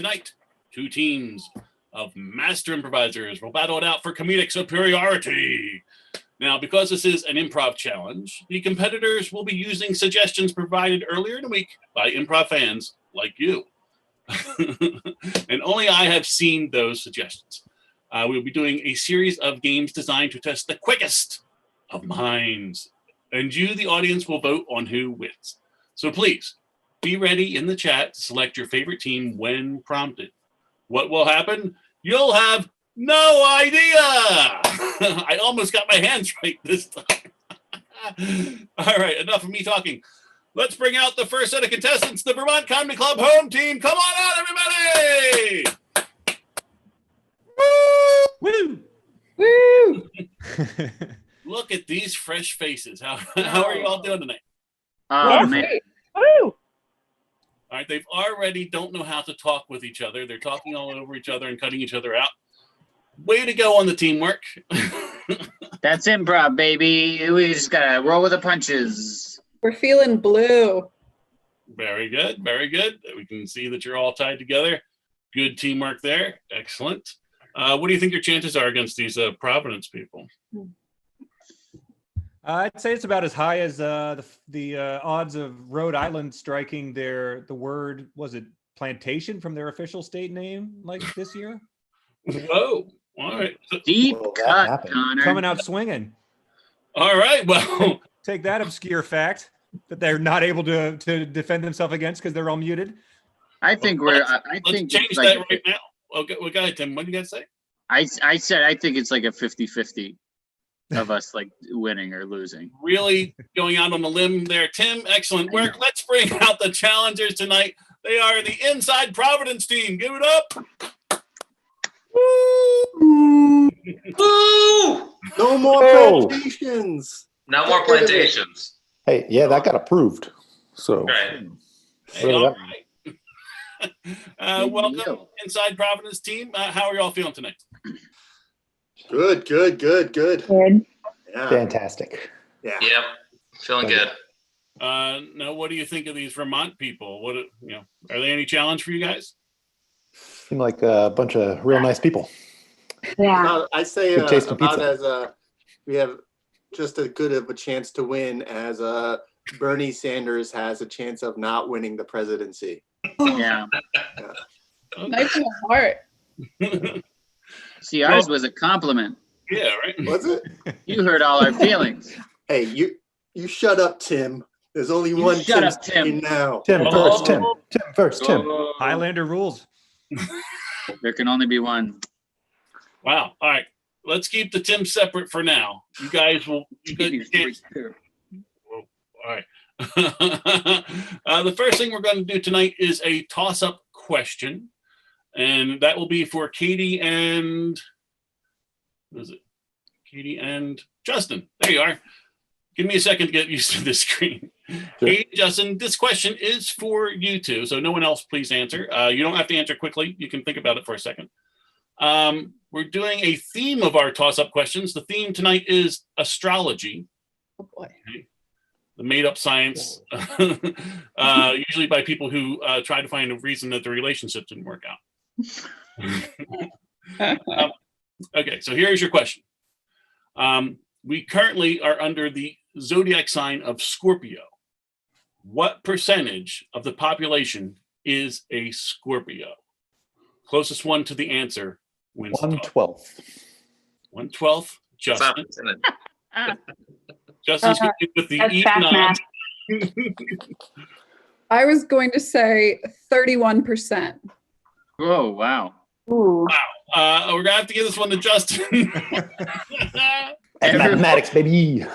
tonight, two teams of master improvisers will battle it out for comedic superiority. Now, because this is an improv challenge, the competitors will be using suggestions provided earlier in the week by improv fans like you. And only I have seen those suggestions. We'll be doing a series of games designed to test the quickest of minds. And you, the audience, will vote on who wins. So please, be ready in the chat to select your favorite team when prompted. What will happen? You'll have no idea. I almost got my hands right this time. All right, enough of me talking. Let's bring out the first set of contestants, the Vermont Comedy Club home team. Come on out, everybody! Woo! Woo! Look at these fresh faces. How are you all doing tonight? Oh, man. Woo! All right, they've already don't know how to talk with each other. They're talking all over each other and cutting each other out. Way to go on the teamwork. That's improv, baby. We just gotta roll with the punches. We're feeling blue. Very good, very good. We can see that you're all tied together. Good teamwork there. Excellent. What do you think your chances are against these Providence people? I'd say it's about as high as the odds of Rhode Island striking the word, was it plantation, from their official state name like this year? Whoa. All right. Deep cut, Connor. Coming out swinging. All right. Well, take that obscure fact that they're not able to defend themselves against because they're all muted. I think let's think change that right now. Okay, well, go ahead, Tim. What do you got to say? I said I think it's like a 50-50 of us like winning or losing. Really going out on the limb there, Tim. Excellent work. Let's bring out the challengers tonight. They are the Inside Providence team. Give it up. Woo! No more plantations. No more plantations. Hey, yeah, that got approved. So, Right. Hey, all right. Welcome, Inside Providence team. How are y'all feeling tonight? Good. Good. Yeah. Fantastic. Yeah. Yep. Feeling good. Now, what do you think of these Vermont people? What are they any challenge for you guys? Seem like a bunch of real nice people. Yeah. I say Good taste in about pizza. as we have just as good of a chance to win as Bernie Sanders has a chance of not winning the presidency. Yeah. Nice in the heart. See, ours was a compliment. Yeah, right. Was it? You hurt all our feelings. Hey, you shut up, Tim. There's only You one shut Tim up, Tim. speaking now. Tim first, Tim. Tim first, Tim. Highlander rules. There can only be one. Wow. All right. Let's keep the Tim separate for now. You guys will. You guys can't. All right. The first thing we're going to do tonight is a toss-up question, and that will be for Katie and what is it? Katie and Justin. There you are. Give me a second to get used to this screen. Sure. Katie, Justin, this question is for you two, so no one else please answer. You don't have to answer quickly. You can think about it for a second. We're doing a theme of our toss-up questions. The theme tonight is astrology. Oh boy. Okay. The made-up science, usually by people who try to find a reason that the relationship didn't work out. Okay, so here's your question. We currently are under the zodiac sign of Scorpio. What percentage of the population is a Scorpio? Closest one to the answer wins. 1/12. 1/12. Justin. Ah. Justin's going to with the That's E fast nine. math. I was going to say 31%. Oh, wow. Ooh. We're going to have to give this one to Justin. And mathematics, baby.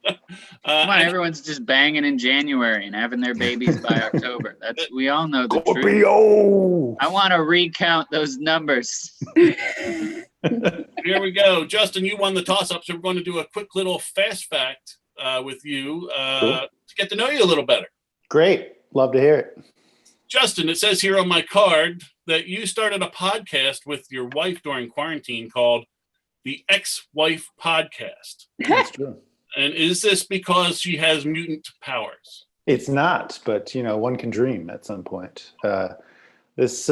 Come on, everyone's just banging in January and having their babies by October. We all know the truth. Scorpio. I want to recount those numbers. Here we go. Justin, you won the toss-up, so we're going to do a quick little fast fact with you Cool. to get to know you a little better. Great. Love to hear it. Justin, it says here on my card that you started a podcast with your wife during quarantine called the Ex-Wife Podcast. That's true. And is this because she has mutant powers? It's not, but one can dream at some point. This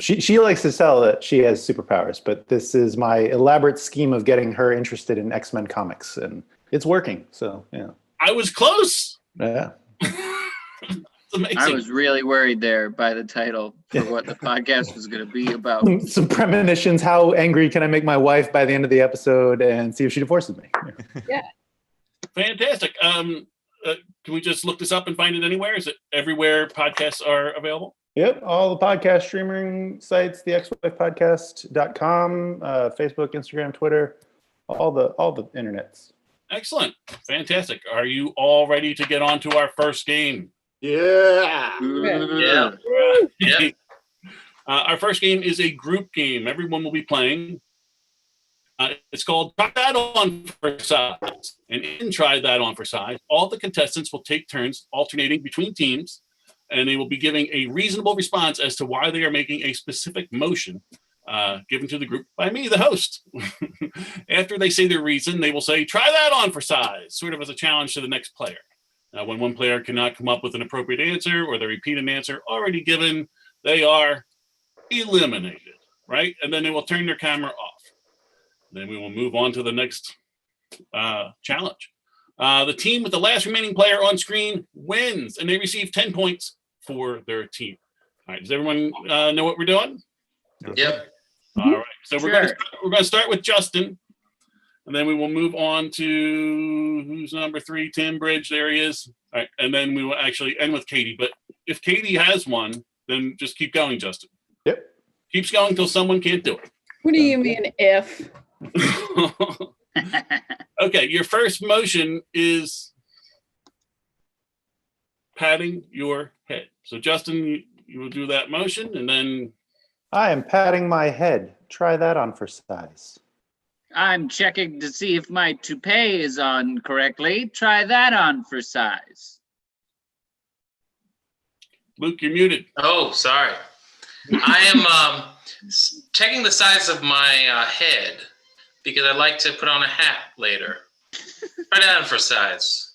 she likes to tell that she has superpowers, but this is my elaborate scheme of getting her interested in X-Men comics, and it's working. So yeah, I was close. yeah. It's amazing. I was really worried there by the title for what the podcast was going to be about. Some premonitions. How angry can I make my wife by the end of the episode, and see if she divorces me? Yeah. Fantastic. Can we just look this up and find it anywhere? Is it everywhere podcasts are available? Yep, all the podcast streaming sites, the xwifepodcast.com, Facebook, Instagram, Twitter, all the internets. Excellent. Fantastic. Are you all ready to get on to our first game? Yeah. Yeah. Yeah. Our first game is a group game. Everyone will be playing. It's called Try That On for Size. And in Try That On for Size, all the contestants will take turns alternating between teams, and they will be giving a reasonable response as to why they are making a specific motion given to the group by me, the host. After they say their reason, they will say, try that on for size, sort of as a challenge to the next player. When one player cannot come up with an appropriate answer or they repeat an answer already given, they are eliminated, right? And then they will turn their camera off. Then we will move on to the next challenge. The team with the last remaining player on screen wins, and they receive 10 points for their team. All right, does everyone know what we're doing? Yep. All right, so we're going to start with Justin, and then we will move on to who's number 3, Tim Bridge. There he is. All right, and then we will actually end with Katie. But if Katie has one, then just keep going, Justin. Yep. Keeps going until someone can't do it. What do you mean if? Okay, your first motion is patting your head. So Justin, you will do that motion, and then I am patting my head. Try that on for size. I'm checking to see if my toupee is on correctly. Try that on for size. Luke, you're muted. Oh, sorry. I am checking the size of my head because I'd like to put on a hat later. Try that on for size.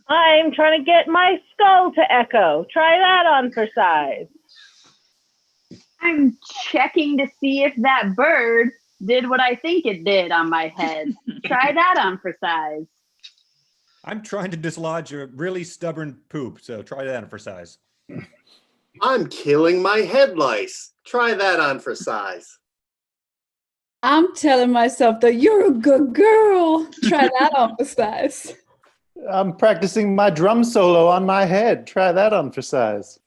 I'm trying to get my skull to echo. Try that on for size. I'm checking to see if that bird did what I think it did on my head. Try that on for size. I'm trying to dislodge a really stubborn poop, so try that for size. I'm killing my head lice. Try that on for size. I'm telling myself that you're a good girl. Try that on for size. I'm practicing my drum solo on my head. Try that on for size.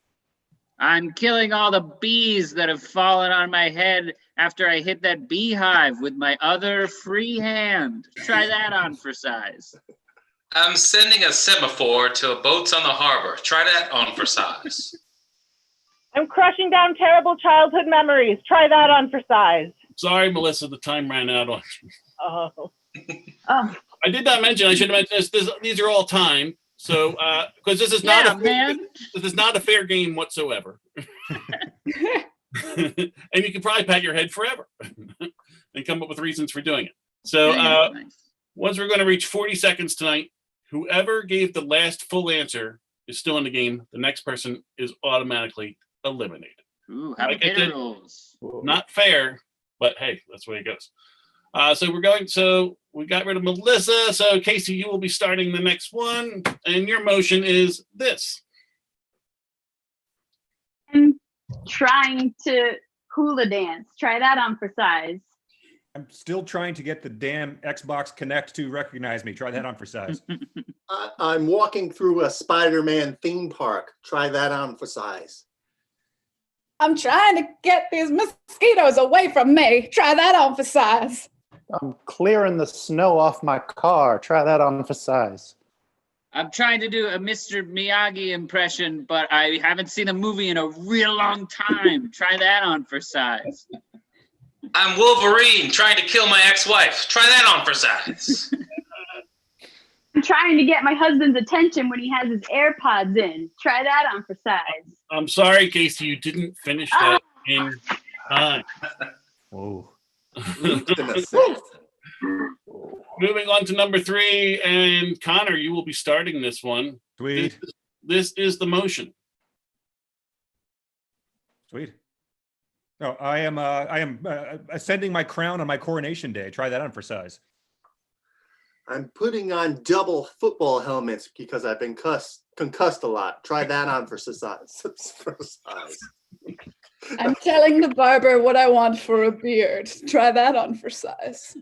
I'm killing all the bees that have fallen on my head after I hit that beehive with my other free hand. Try that on for size. I'm sending a semaphore to boats on the harbor. Try that on for size. I'm crushing down terrible childhood memories. Try that on for size. Sorry, Melissa, the time ran out on you. Oh. Oh, I did not mention, I should have mentioned this. These are all timed. So, because this is not this is not a fair game whatsoever. And you can probably pat your head forever and come up with reasons for doing it. So, once we're going to reach 40 seconds tonight, whoever gave the last full answer is still in the game. The next person is automatically eliminated. Ooh, how about rules? Not fair, but hey, that's the way it goes. So we got rid of Melissa. So Casey, you will be starting the next one. And your motion is this. I'm trying to hula dance. Try that on for size. I'm still trying to get the damn Xbox Connect to recognize me. Try that on for size. I'm walking through a Spider-Man theme park. Try that on for size. I'm trying to get these mosquitoes away from me. Try that on for size. I'm clearing the snow off my car. Try that on for size. I'm trying to do a Mr. Miyagi impression, but I haven't seen a movie in a real long time. Try that on for size. I'm Wolverine trying to kill my ex-wife. Try that on for size. I'm trying to get my husband's attention when he has his AirPods in. Try that on for size. I'm sorry, Casey, you didn't finish that in time. Whoa. Moving on to number 3, and Connor, you will be starting this one. Sweet. This is the motion. Sweet. No, I am ascending my crown on my coronation day. Try that on for size. I'm putting on double football helmets because I've been concussed a lot. Try that on for size. I'm telling the barber what I want for a beard. Try that on for size.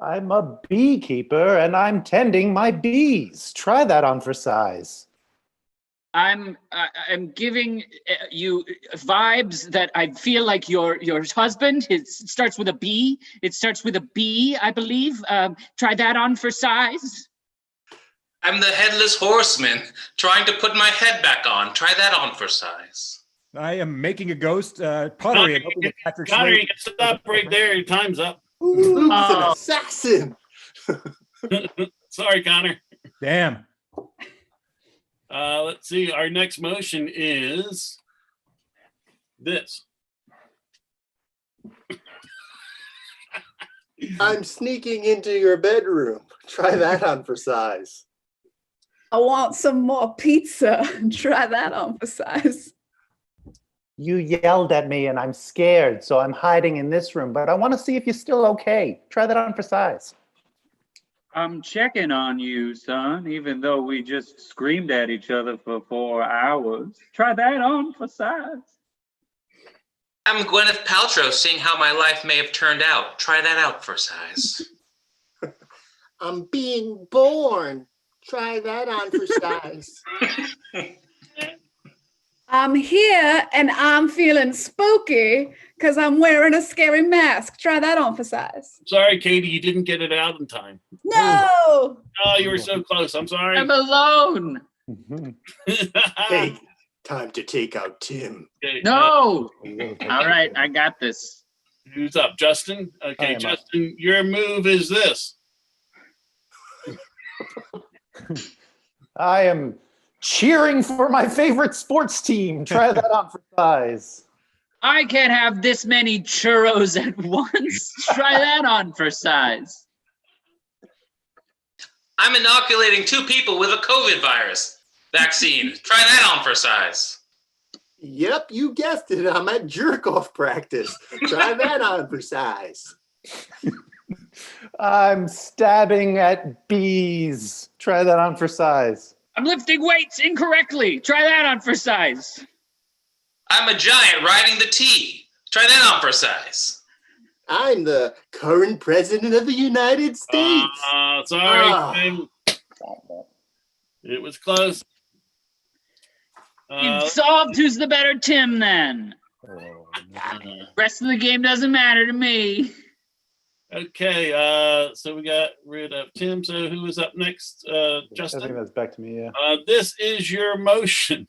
I'm a beekeeper and I'm tending my bees. Try that on for size. I'm giving you vibes that I feel like your husband. It starts with a B. It starts with a B, I believe. Try that on for size. I'm the headless horseman trying to put my head back on. Try that on for size. I am making a ghost pottery. And hoping that Patrick Connor, Swayze- you can stop right there. Your time's up. Luke's an assassin. Sorry, Connor. Damn. Let's see. Our next motion is this. I'm sneaking into your bedroom. Try that on for size. I want some more pizza. Try that on for size. You yelled at me and I'm scared, so I'm hiding in this room, but I want to see if you're still okay. Try that on for size. I'm checking on you, son, even though we just screamed at each other for 4 hours. Try that on for size. I'm Gwyneth Paltrow seeing how my life may have turned out. Try that out for size. I'm being born. Try that on for size. I'm here and I'm feeling spooky because I'm wearing a scary mask. Try that on for size. Sorry, Katie, you didn't get it out in time. No! Oh, you were so close. I'm sorry. I'm alone. Hey, time to take out Tim. Okay, No. All right, I got this. who's up? Justin? I Okay, am up. Justin, your move is this. I am cheering for my favorite sports team. Try that on for size. I can't have this many churros at once. Try that on for size. I'm inoculating 2 people with a COVID virus vaccine. Try that on for size. Yep, you guessed it. I'm at jerk-off practice. Try that on for size. I'm stabbing at bees. Try that on for size. I'm lifting weights incorrectly. Try that on for size. I'm a giant riding the T. Try that on for size. I'm the current president of the United States. Sorry, Ah. Tim. It was close. You've solved who's the better Tim then. Rest of the game doesn't matter to me. Okay, so we got rid of Tim. So who is up next? I think Justin? that's back to me, yeah. This is your motion.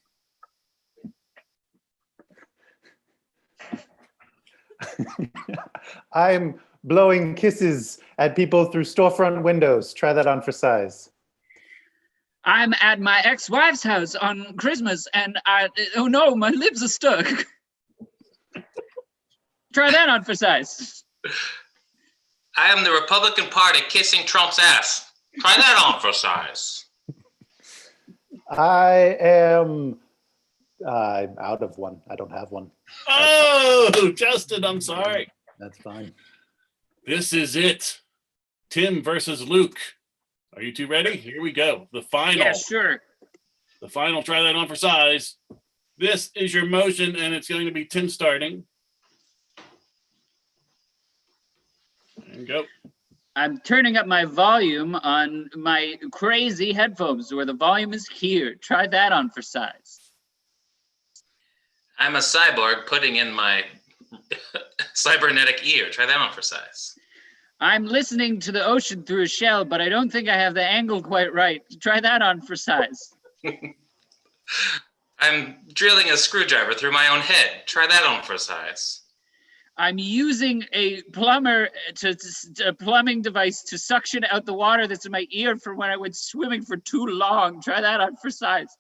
I'm blowing kisses at people through storefront windows. Try that on for size. I'm at my ex-wife's house on Christmas and oh no, my lips are stuck. Try that on for size. I am the Republican Party kissing Trump's ass. Try that on for size. I am out of one. I don't have one. Oh, Justin, I'm sorry. That's fine. This is it. Tim versus Luke. Are you two ready? Here we go. The final. Yeah, sure. The final. Try that on for size. This is your motion, and it's going to be Tim starting. And go. I'm turning up my volume on my crazy headphones where the volume is here. Try that on for size. I'm a cyborg putting in my cybernetic ear. Try that on for size. I'm listening to the ocean through a shell, but I don't think I have the angle quite right. Try that on for size. I'm drilling a screwdriver through my own head. Try that on for size. I'm using a plumbing device to suction out the water that's in my ear from when I went swimming for too long. Try that on for size.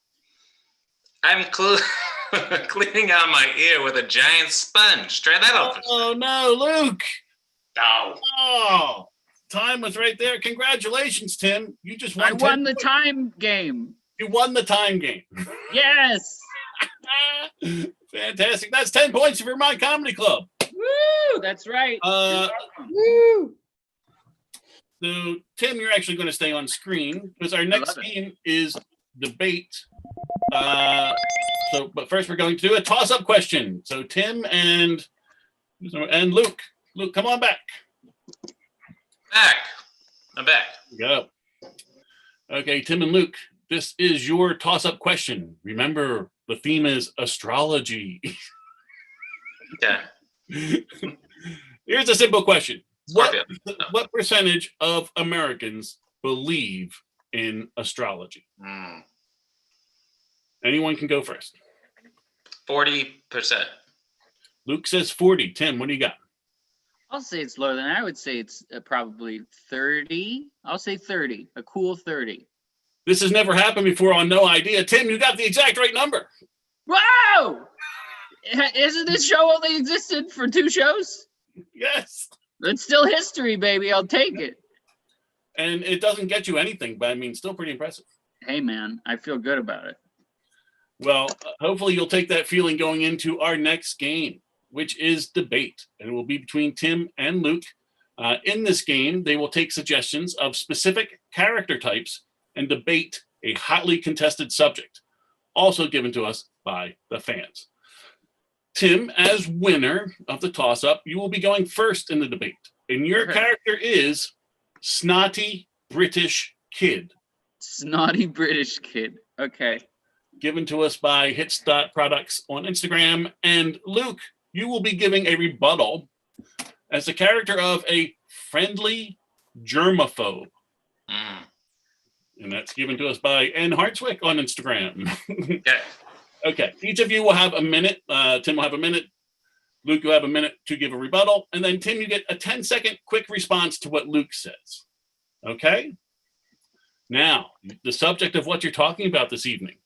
I'm cleaning out my ear with a giant sponge. Try that on for size. Oh no, Luke! No. Oh, time was right there. Congratulations, Tim. You just won. I won the time game. You won the time game. Yes. Fantastic. That's 10 points for Vermont Comedy Club. Woo! That's right. Woo! So, Tim, you're actually going to stay on screen because our next game is debate. But first we're going to do a toss-up question. So, Tim and Luke. Luke, come on back. I'm back. Go. Okay, Tim and Luke, this is your toss-up question. Remember, the theme is astrology. Yeah. Here's a simple question. Scorpio. What percentage of Americans believe in astrology? Anyone can go first. 40%. Luke says 40. Tim, what do you got? I'll say it's lower than that. I would say it's probably 30. I'll say 30. A cool 30. This has never happened before on No Idea. Tim, you got the exact right number. Wow! Isn't this show only existed for 2 shows? Yes. It's still history, baby. I'll take it. And it doesn't get you anything, but I mean, still pretty impressive. Hey, man, I feel good about it. Well, hopefully you'll take that feeling going into our next game, which is debate. And it will be between Tim and Luke. In this game, they will take suggestions of specific character types and debate a hotly contested subject, also given to us by the fans. Tim, as winner of the toss-up, you will be going first in the debate. And your character is Snotty British Kid. Snotty British Kid. Okay. Given to us by Hits Products on Instagram. And Luke, you will be giving a rebuttal as the character of a friendly germaphobe. And that's given to us by N. Hartswick on Instagram. Okay. Okay. Each of you will have a minute. Tim will have a minute. Luke, you'll have a minute to give a rebuttal. And then, Tim, you get a 10-second quick response to what Luke says. Okay? Now, the subject of what you're talking about this evening.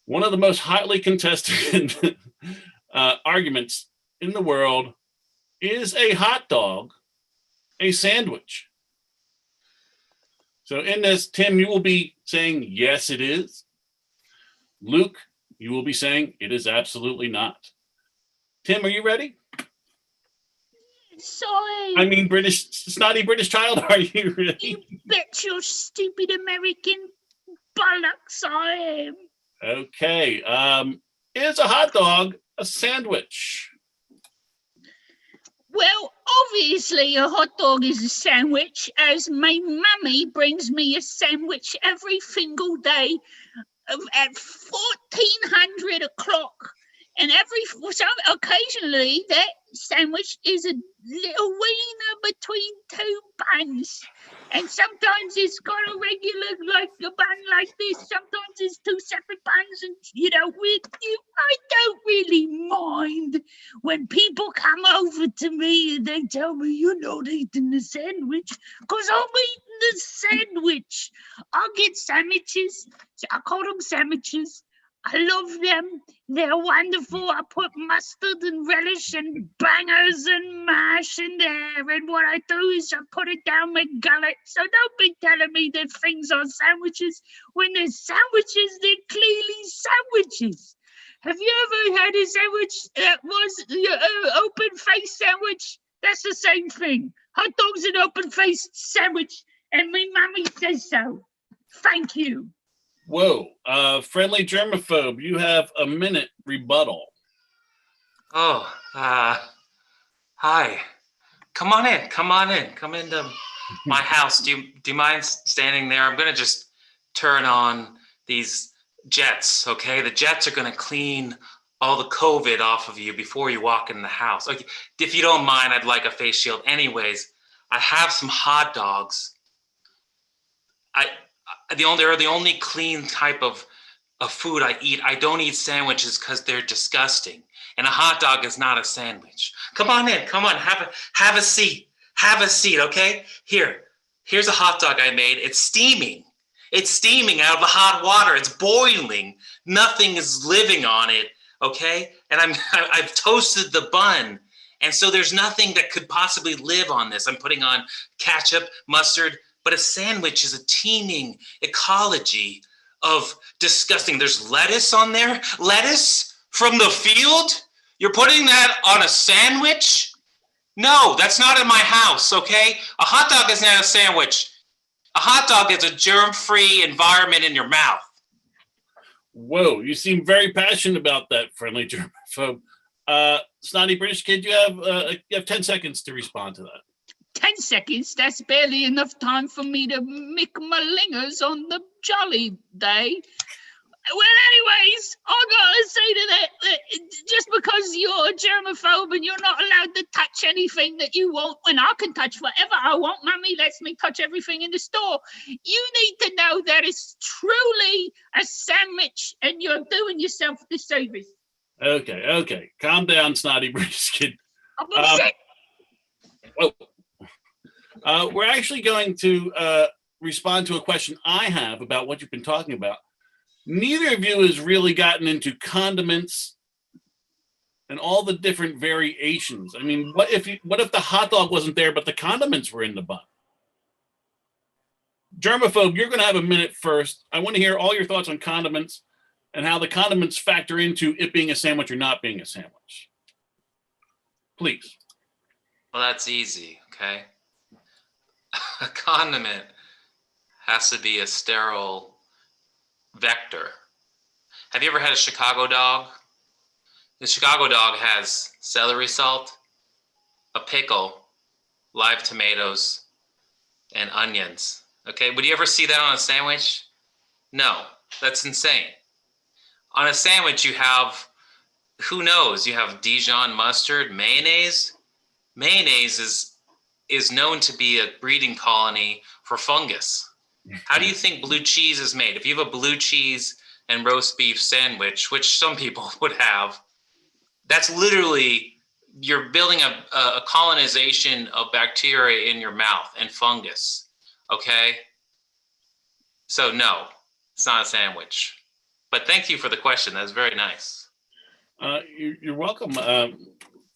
One of the most hotly contested arguments in the world is a hot dog a sandwich? So in this, Tim, you will be saying, yes, it is. Luke, you will be saying, it is absolutely not. Tim, are you ready? Sorry. I mean, snotty British child, are you ready? You bet your stupid American bollocks I am. Okay. Is a hot dog a sandwich? Well, obviously a hot dog is a sandwich, as my mummy brings me a sandwich every single day at 1400 o'clock. And occasionally that sandwich is a little wiener between two buns. And sometimes it's got a regular, like a bun like this. Sometimes it's two separate buns. And, I don't really mind when people come over to me and they tell me you're not eating the sandwich, because I'm eating the sandwich. I get sandwiches. I call them sandwiches. I love them. They're wonderful. I put mustard and relish and bangers and mash in there. And what I do is I put it down my gullet. So don't be telling me that things are sandwiches. When they're sandwiches, they're clearly sandwiches. Have you ever had a sandwich that was an open-faced sandwich? That's the same thing. Hot dog's an open-faced sandwich. And my mommy says so. Thank you. Whoa, friendly germaphobe, you have a minute rebuttal. Oh, hi. Come on in. Come into my house. Do you mind standing there? I'm gonna just turn on these jets, okay? The jets are gonna clean all the COVID off of you before you walk in the house. Okay, if you don't mind, I'd like a face shield. Anyways, I have some hot dogs. They're the only clean type of food I eat. I don't eat sandwiches because they're disgusting. And a hot dog is not a sandwich. Come on in. Come on. Have a seat. Have a seat, okay? Here's a hot dog I made. It's steaming. It's steaming out of the hot water. It's boiling. Nothing is living on it, okay? And I've toasted the bun. And so there's nothing that could possibly live on this. I'm putting on ketchup, mustard, but a sandwich is a teeming ecology of disgusting. There's lettuce on there. Lettuce? From the field? You're putting that on a sandwich? No, that's not in my house, okay? A hot dog is not a sandwich. A hot dog is a germ-free environment in your mouth. Whoa, you seem very passionate about that, friendly germaphobe. Snotty British kid, you have 10 seconds to respond to that. 10 seconds, that's barely enough time for me to mick my lingers on the jolly day. Well, anyways, I gotta say to that just because you're a germaphobe and you're not allowed to touch anything that you want, when I can touch whatever I want, Mummy lets me touch everything in the store. You need to know that it's truly a sandwich and you're doing yourself a disservice. Okay. Calm down, Snotty British kid. I'm upset. We're actually going to respond to a question I have about what you've been talking about. Neither of you has really gotten into condiments and all the different variations. I mean, what if the hot dog wasn't there, but the condiments were in the bun? Germaphobe, you're going to have a minute first. I want to hear all your thoughts on condiments and how the condiments factor into it being a sandwich or not being a sandwich. Please. Well, that's easy, okay? A condiment has to be a sterile vector. Have you ever had a Chicago dog? The Chicago dog has celery salt, a pickle, live tomatoes, and onions. Okay, would you ever see that on a sandwich? No, that's insane. On a sandwich, you have, who knows, you have Dijon mustard, mayonnaise. Mayonnaise is known to be a breeding colony for fungus. How do you think blue cheese is made? If you have a blue cheese and roast beef sandwich, which some people would have, that's literally, you're building a colonization of bacteria in your mouth and fungus, okay? So no, it's not a sandwich. But thank you for the question. That's very nice. You're welcome.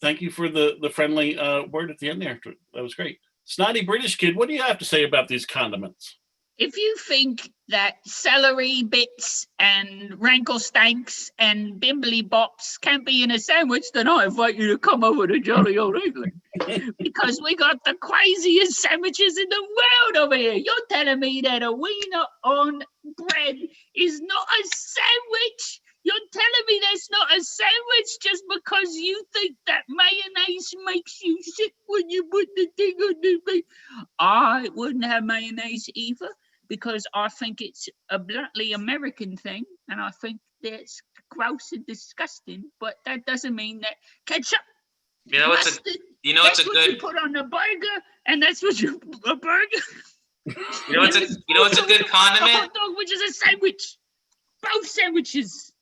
Thank you for the friendly word at the end there. That was great. Snotty British kid, what do you have to say about these condiments? If you think that celery bits and rankle stanks and bimbly bops can't be in a sandwich, then I invite you to come over to Jolly Old England. Because we got the craziest sandwiches in the world over here. You're telling me that a wiener on bread is not a sandwich? You're telling me that's not a sandwich just because you think that mayonnaise makes you sick when you put the thing on the meat? I wouldn't have mayonnaise either, because I think it's a bluntly American thing, and I think that's gross and disgusting. But that doesn't mean that ketchup, mustard, that's what you put on a burger, and that's what you a burger. What's a good condiment? A hot dog, which is a sandwich. Both sandwiches.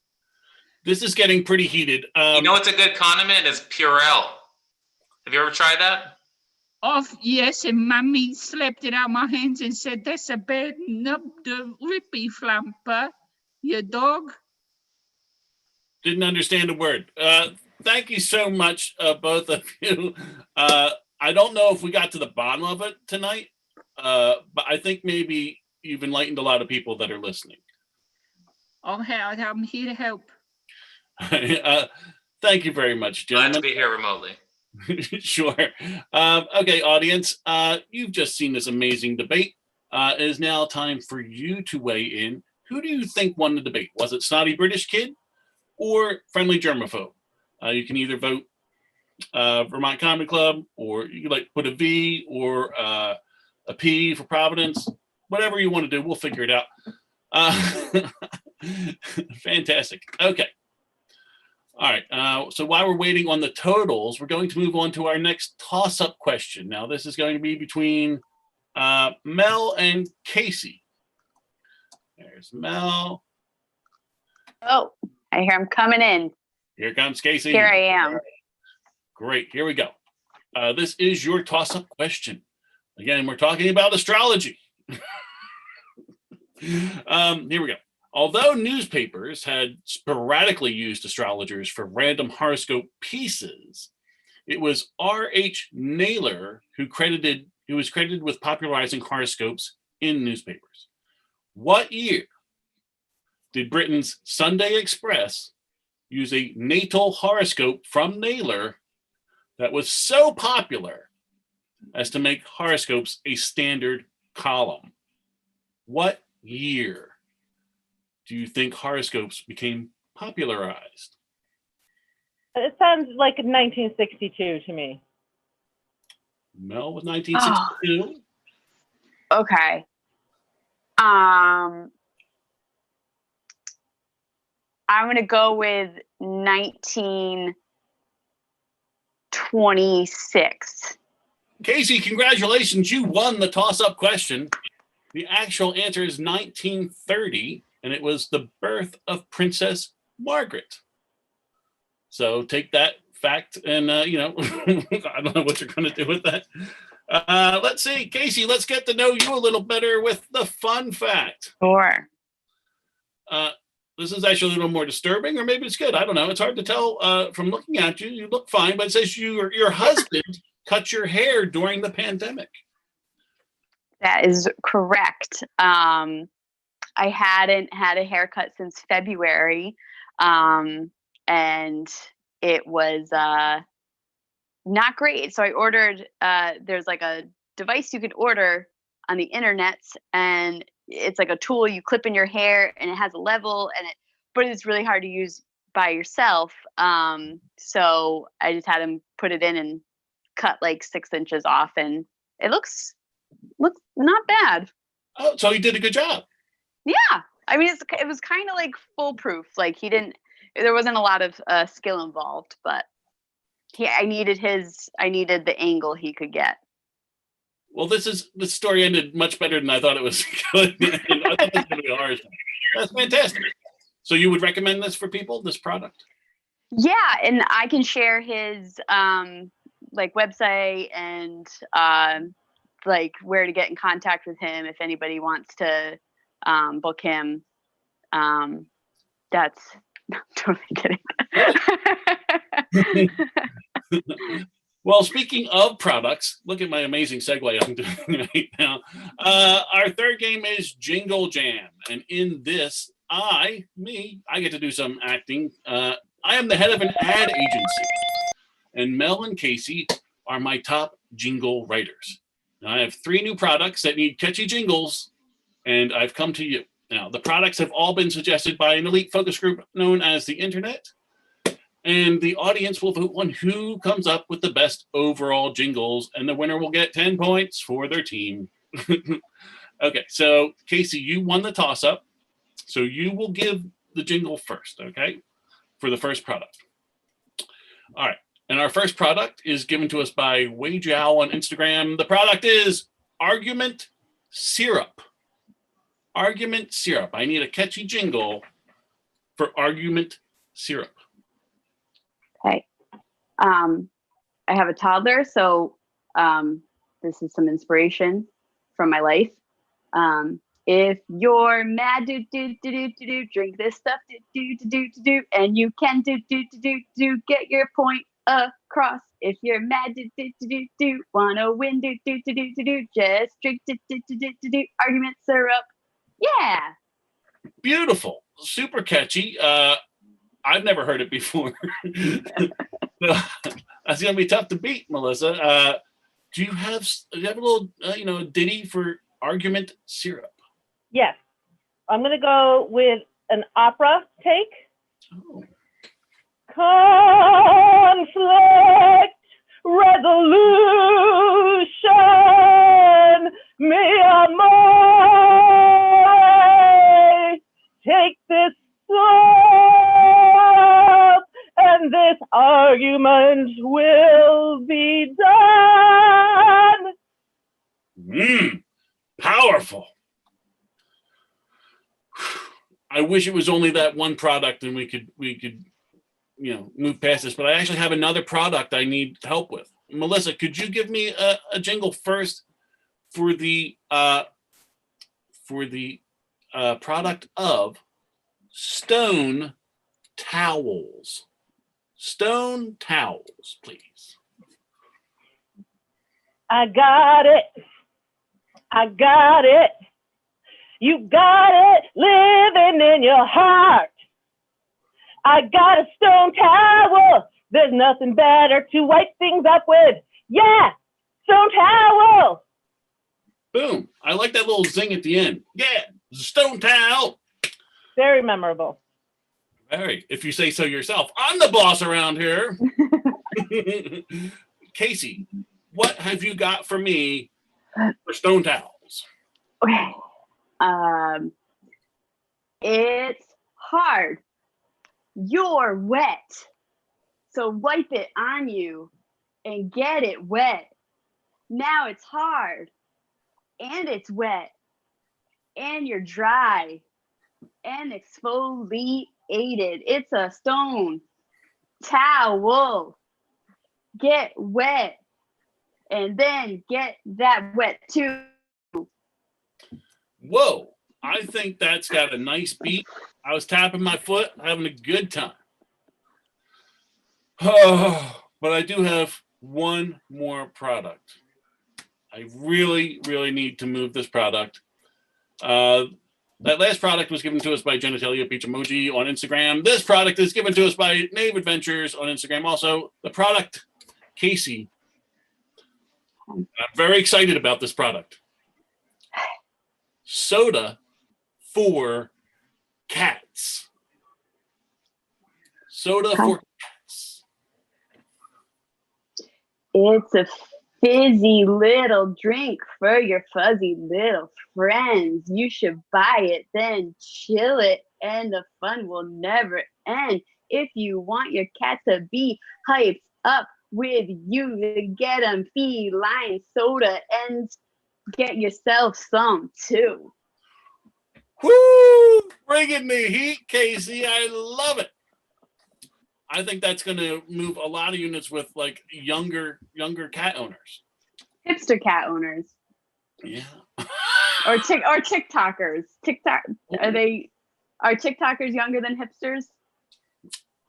This is getting pretty heated. You know what's a good condiment is Purell. Have you ever tried that? Yes, and Mummy slapped it out my hands and said, "That's a bad nub the rippy flamper, you dog." Didn't understand a word. Thank you so much, both of you. I don't know if we got to the bottom of it tonight, but I think maybe you've enlightened a lot of people that are listening. I'm here to help. Thank you very much, gentlemen. Glad to be here remotely. Sure. Okay, audience, you've just seen this amazing debate. It is now time for you to weigh in. Who do you think won the debate? Was it Snotty British Kid or Friendly Germaphobe? You can either vote Vermont Comedy Club, or you can put a V or a P for Providence. Whatever you want to do, we'll figure it out. Fantastic. Okay. All right. So while we're waiting on the totals, we're going to move on to our next toss-up question. Now, this is going to be between Mel and Casey. There's Mel. Oh, I hear him coming in. Here comes Casey. Here I am. Great. Here we go. This is your toss-up question. Again, we're talking about astrology. Here we go. Although newspapers had sporadically used astrologers for random horoscope pieces, it was R.H. Naylor who was credited with popularizing horoscopes in newspapers. What year did Britain's Sunday Express use a natal horoscope from Naylor that was so popular as to make horoscopes a standard column? What year do you think horoscopes became popularized? It sounds like 1962 to me. Mel with 1962. Okay. I'm going to go with 1926. Casey, congratulations. You won the toss-up question. The actual answer is 1930, and it was the birth of Princess Margaret. So take that fact and, I don't know what you're going to do with that. Let's see. Casey, let's get to know you a little better with the fun fact. Sure. This is actually a little more disturbing, or maybe it's good. I don't know. It's hard to tell from looking at you. You look fine, but it says your husband cut your hair during the pandemic. That is correct. I hadn't had a haircut since February, and it was not great. So I ordered, there's like a device you can order on the internet, and it's like a tool you clip in your hair, and it has a level, but it's really hard to use by yourself. So I just had him put it in and cut like 6 inches off, and it looks not bad. Oh, so he did a good job. Yeah. I mean, it was kind of like foolproof. Like there wasn't a lot of skill involved, but I needed the angle he could get. Well, the story ended much better than I thought it was good. I thought it was going to be hard. That's fantastic. So you would recommend this for people, this product? Yeah. And I can share his website and like where to get in contact with him if anybody wants to book him. That's I'm totally kidding. Well, speaking of products, look at my amazing segue I'm doing right now. Our third game is Jingle Jam. And in this, I get to do some acting. I am the head of an ad agency. And Mel and Casey are my top jingle writers. Now, I have 3 new products that need catchy jingles, and I've come to you. Now, the products have all been suggested by an elite focus group known as the Internet, and the audience will vote on who comes up with the best overall jingles, and the winner will get 10 points for their team. Okay, so Casey, you won the toss-up, so you will give the jingle first, okay, for the first product. All right, and our first product is given to us by Wei Jiao on Instagram. The product is Argument Syrup. Argument Syrup. I need a catchy jingle for Argument Syrup. Okay. I have a toddler, so this is some inspiration from my life. If you're mad, drink this stuff, and you can get your point across. If you're mad, wanna win, just drink Argument Syrup. Yeah. Beautiful. Super catchy. I've never heard it before. That's gonna be tough to beat, Melissa. Do you have a little, ditty for Argument Syrup? Yes. I'm going to go with an opera take. Oh. Conflict resolution, mi amore. Take this up, and this argument will be done. Powerful. I wish it was only that one product and we could move past this, but I actually have another product I need help with. Melissa, could you give me a jingle first for the product of Stone Towels? Stone Towels, please. I got it. You got it living in your heart. I got a stone towel. There's nothing better to wipe things up with. Yeah, stone towel. Boom. I like that little zing at the end. Yeah, stone towel. Very memorable. Very, if you say so yourself. I'm the boss around here. Casey, what have you got for me for stone towels? Okay. It's hard. You're wet. So wipe it on you and get it wet. Now it's hard and it's wet and you're dry and exfoliated. It's a stone towel. Get wet and then get that wet too. Whoa, I think that's got a nice beat. I was tapping my foot, having a good time. Oh, but I do have one more product. I really, really need to move this product. That last product was given to us by Genitalia Peach Emoji on Instagram. This product is given to us by Nave Adventures on Instagram. Also, the product, Casey. I'm very excited about this product. Soda for cats. Soda for cats. It's a fizzy little drink for your fuzzy little friends. You should buy it, then chill it, and the fun will never end. If you want your cat to be hyped up with you, to get them feline soda and get yourself some too. Woo! Bringing the heat, Casey. I love it. I think that's going to move a lot of units with like younger cat owners. Hipster cat owners. Yeah. or TikTokers. Are TikTokers younger than hipsters?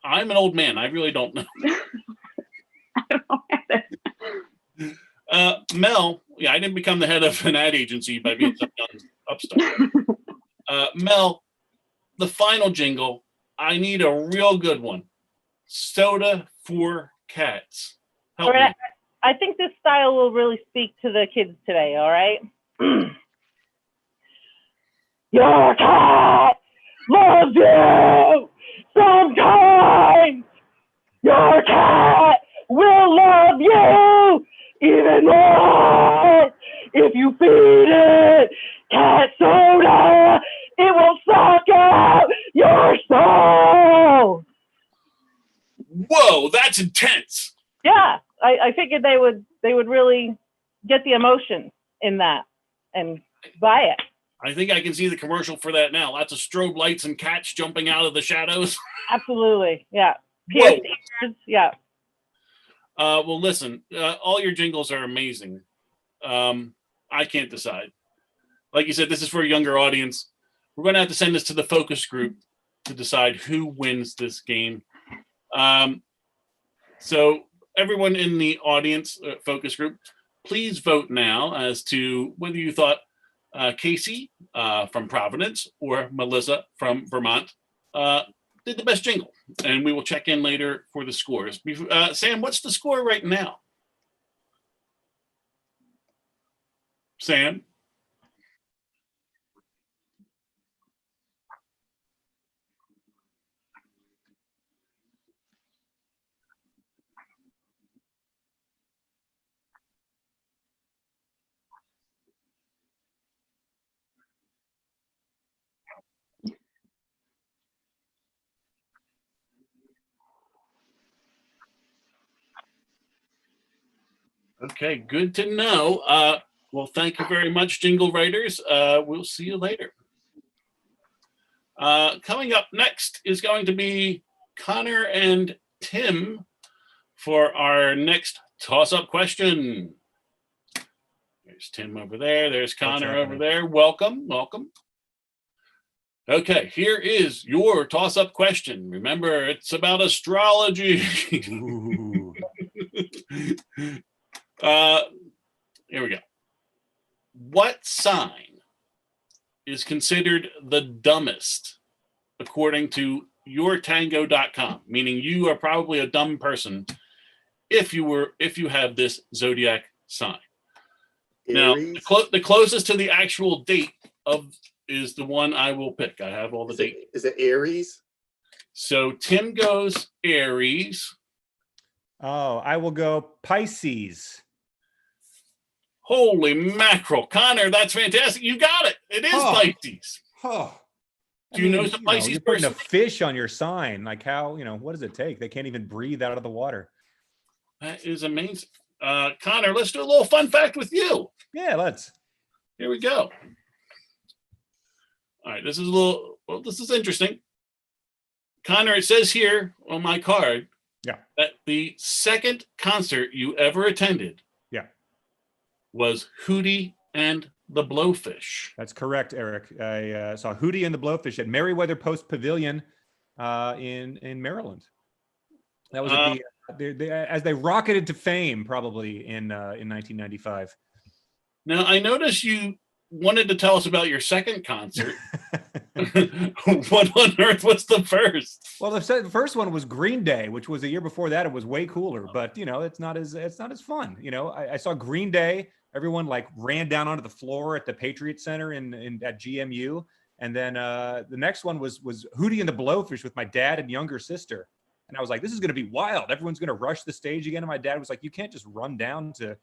I'm an old man. I really don't know. I don't know. Mel, yeah, I didn't become the head of an ad agency by being some young upstart. Mel, the final jingle, I need a real good one. Soda for cats. Help me. I think this style will really speak to the kids today, all right? Your cat loves you sometimes. Your cat will love you even more if you feed it cat soda. It will suck out your soul. Whoa, that's intense. Yeah, I figured they would really get the emotion in that and buy it. I think I can see the commercial for that now. Lots of strobe lights and cats jumping out of the shadows. Absolutely, yeah. Whoa. Yeah. Well, listen, all your jingles are amazing. I can't decide. Like you said, this is for a younger audience. We're going to have to send this to the focus group to decide who wins this game. So everyone in the audience focus group, please vote now as to whether you thought Casey from Providence or Melissa from Vermont did the best jingle. And we will check in later for the scores. Sam, what's the score right now? Sam? Okay, good to know. Well, thank you very much, Jingle Writers. We'll see you later. Coming up next is going to be Connor and Tim for our next toss-up question. There's Tim over there. There's Connor over there. Welcome, welcome. Okay, here is your toss-up question. Remember, it's about astrology. Here we go. What sign is considered the dumbest according to yourtango.com, meaning you are probably a dumb person if you have this zodiac sign. Now, Aries? the closest to the actual date is the one I will pick. I have all the dates. Is it Aries? So Tim goes Aries. Oh, I will go Pisces. Holy mackerel. Connor, that's fantastic. You got it. It is Pisces. Oh. Do you know some Pisces you're putting a person? fish on your sign. Like how, what does it take? They can't even breathe out of the water. That is amazing. Connor, let's do a little fun fact with you. Yeah, let's. Here we go. All right, this is interesting. Connor, it says here on my card that the second concert you ever attended was Hootie and the Blowfish. That's correct, Eric. I saw Hootie and the Blowfish at Meriwether Post Pavilion in Maryland. That was as they rocketed to fame, probably in 1995. Now, I noticed you wanted to tell us about your second concert. What on earth was the first? Well, the first one was Green Day, which was a year before that. It was way cooler, but it's not as fun. I saw Green Day. Everyone like ran down onto the floor at the Patriot Center at GMU, and then the next one was Hootie and the Blowfish with my dad and younger sister, and I was like, this is going to be wild. Everyone's going to rush the stage again, and my dad was like, you can't just run down to.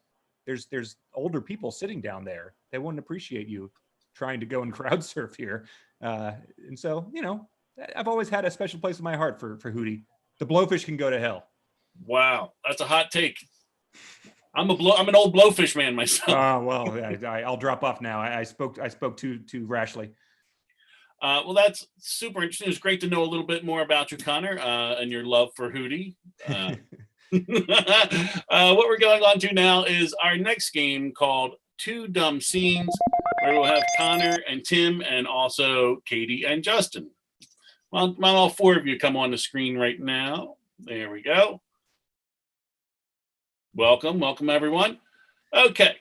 There's older people sitting down there. They wouldn't appreciate you trying to go and crowd surf here. And so, I've always had a special place in my heart for Hootie. The Blowfish can go to hell. Wow, that's a hot take. I'm an old Blowfish man myself. Well, I'll drop off now. I spoke too rashly. Well, that's super interesting. It was great to know a little bit more about you, Connor, and your love for Hootie. What we're going on to now is our next game called Two Dumb Scenes, where we'll have Connor and Tim and also Katie and Justin. Well, all four of you come on the screen right now. There we go. Welcome everyone. Okay,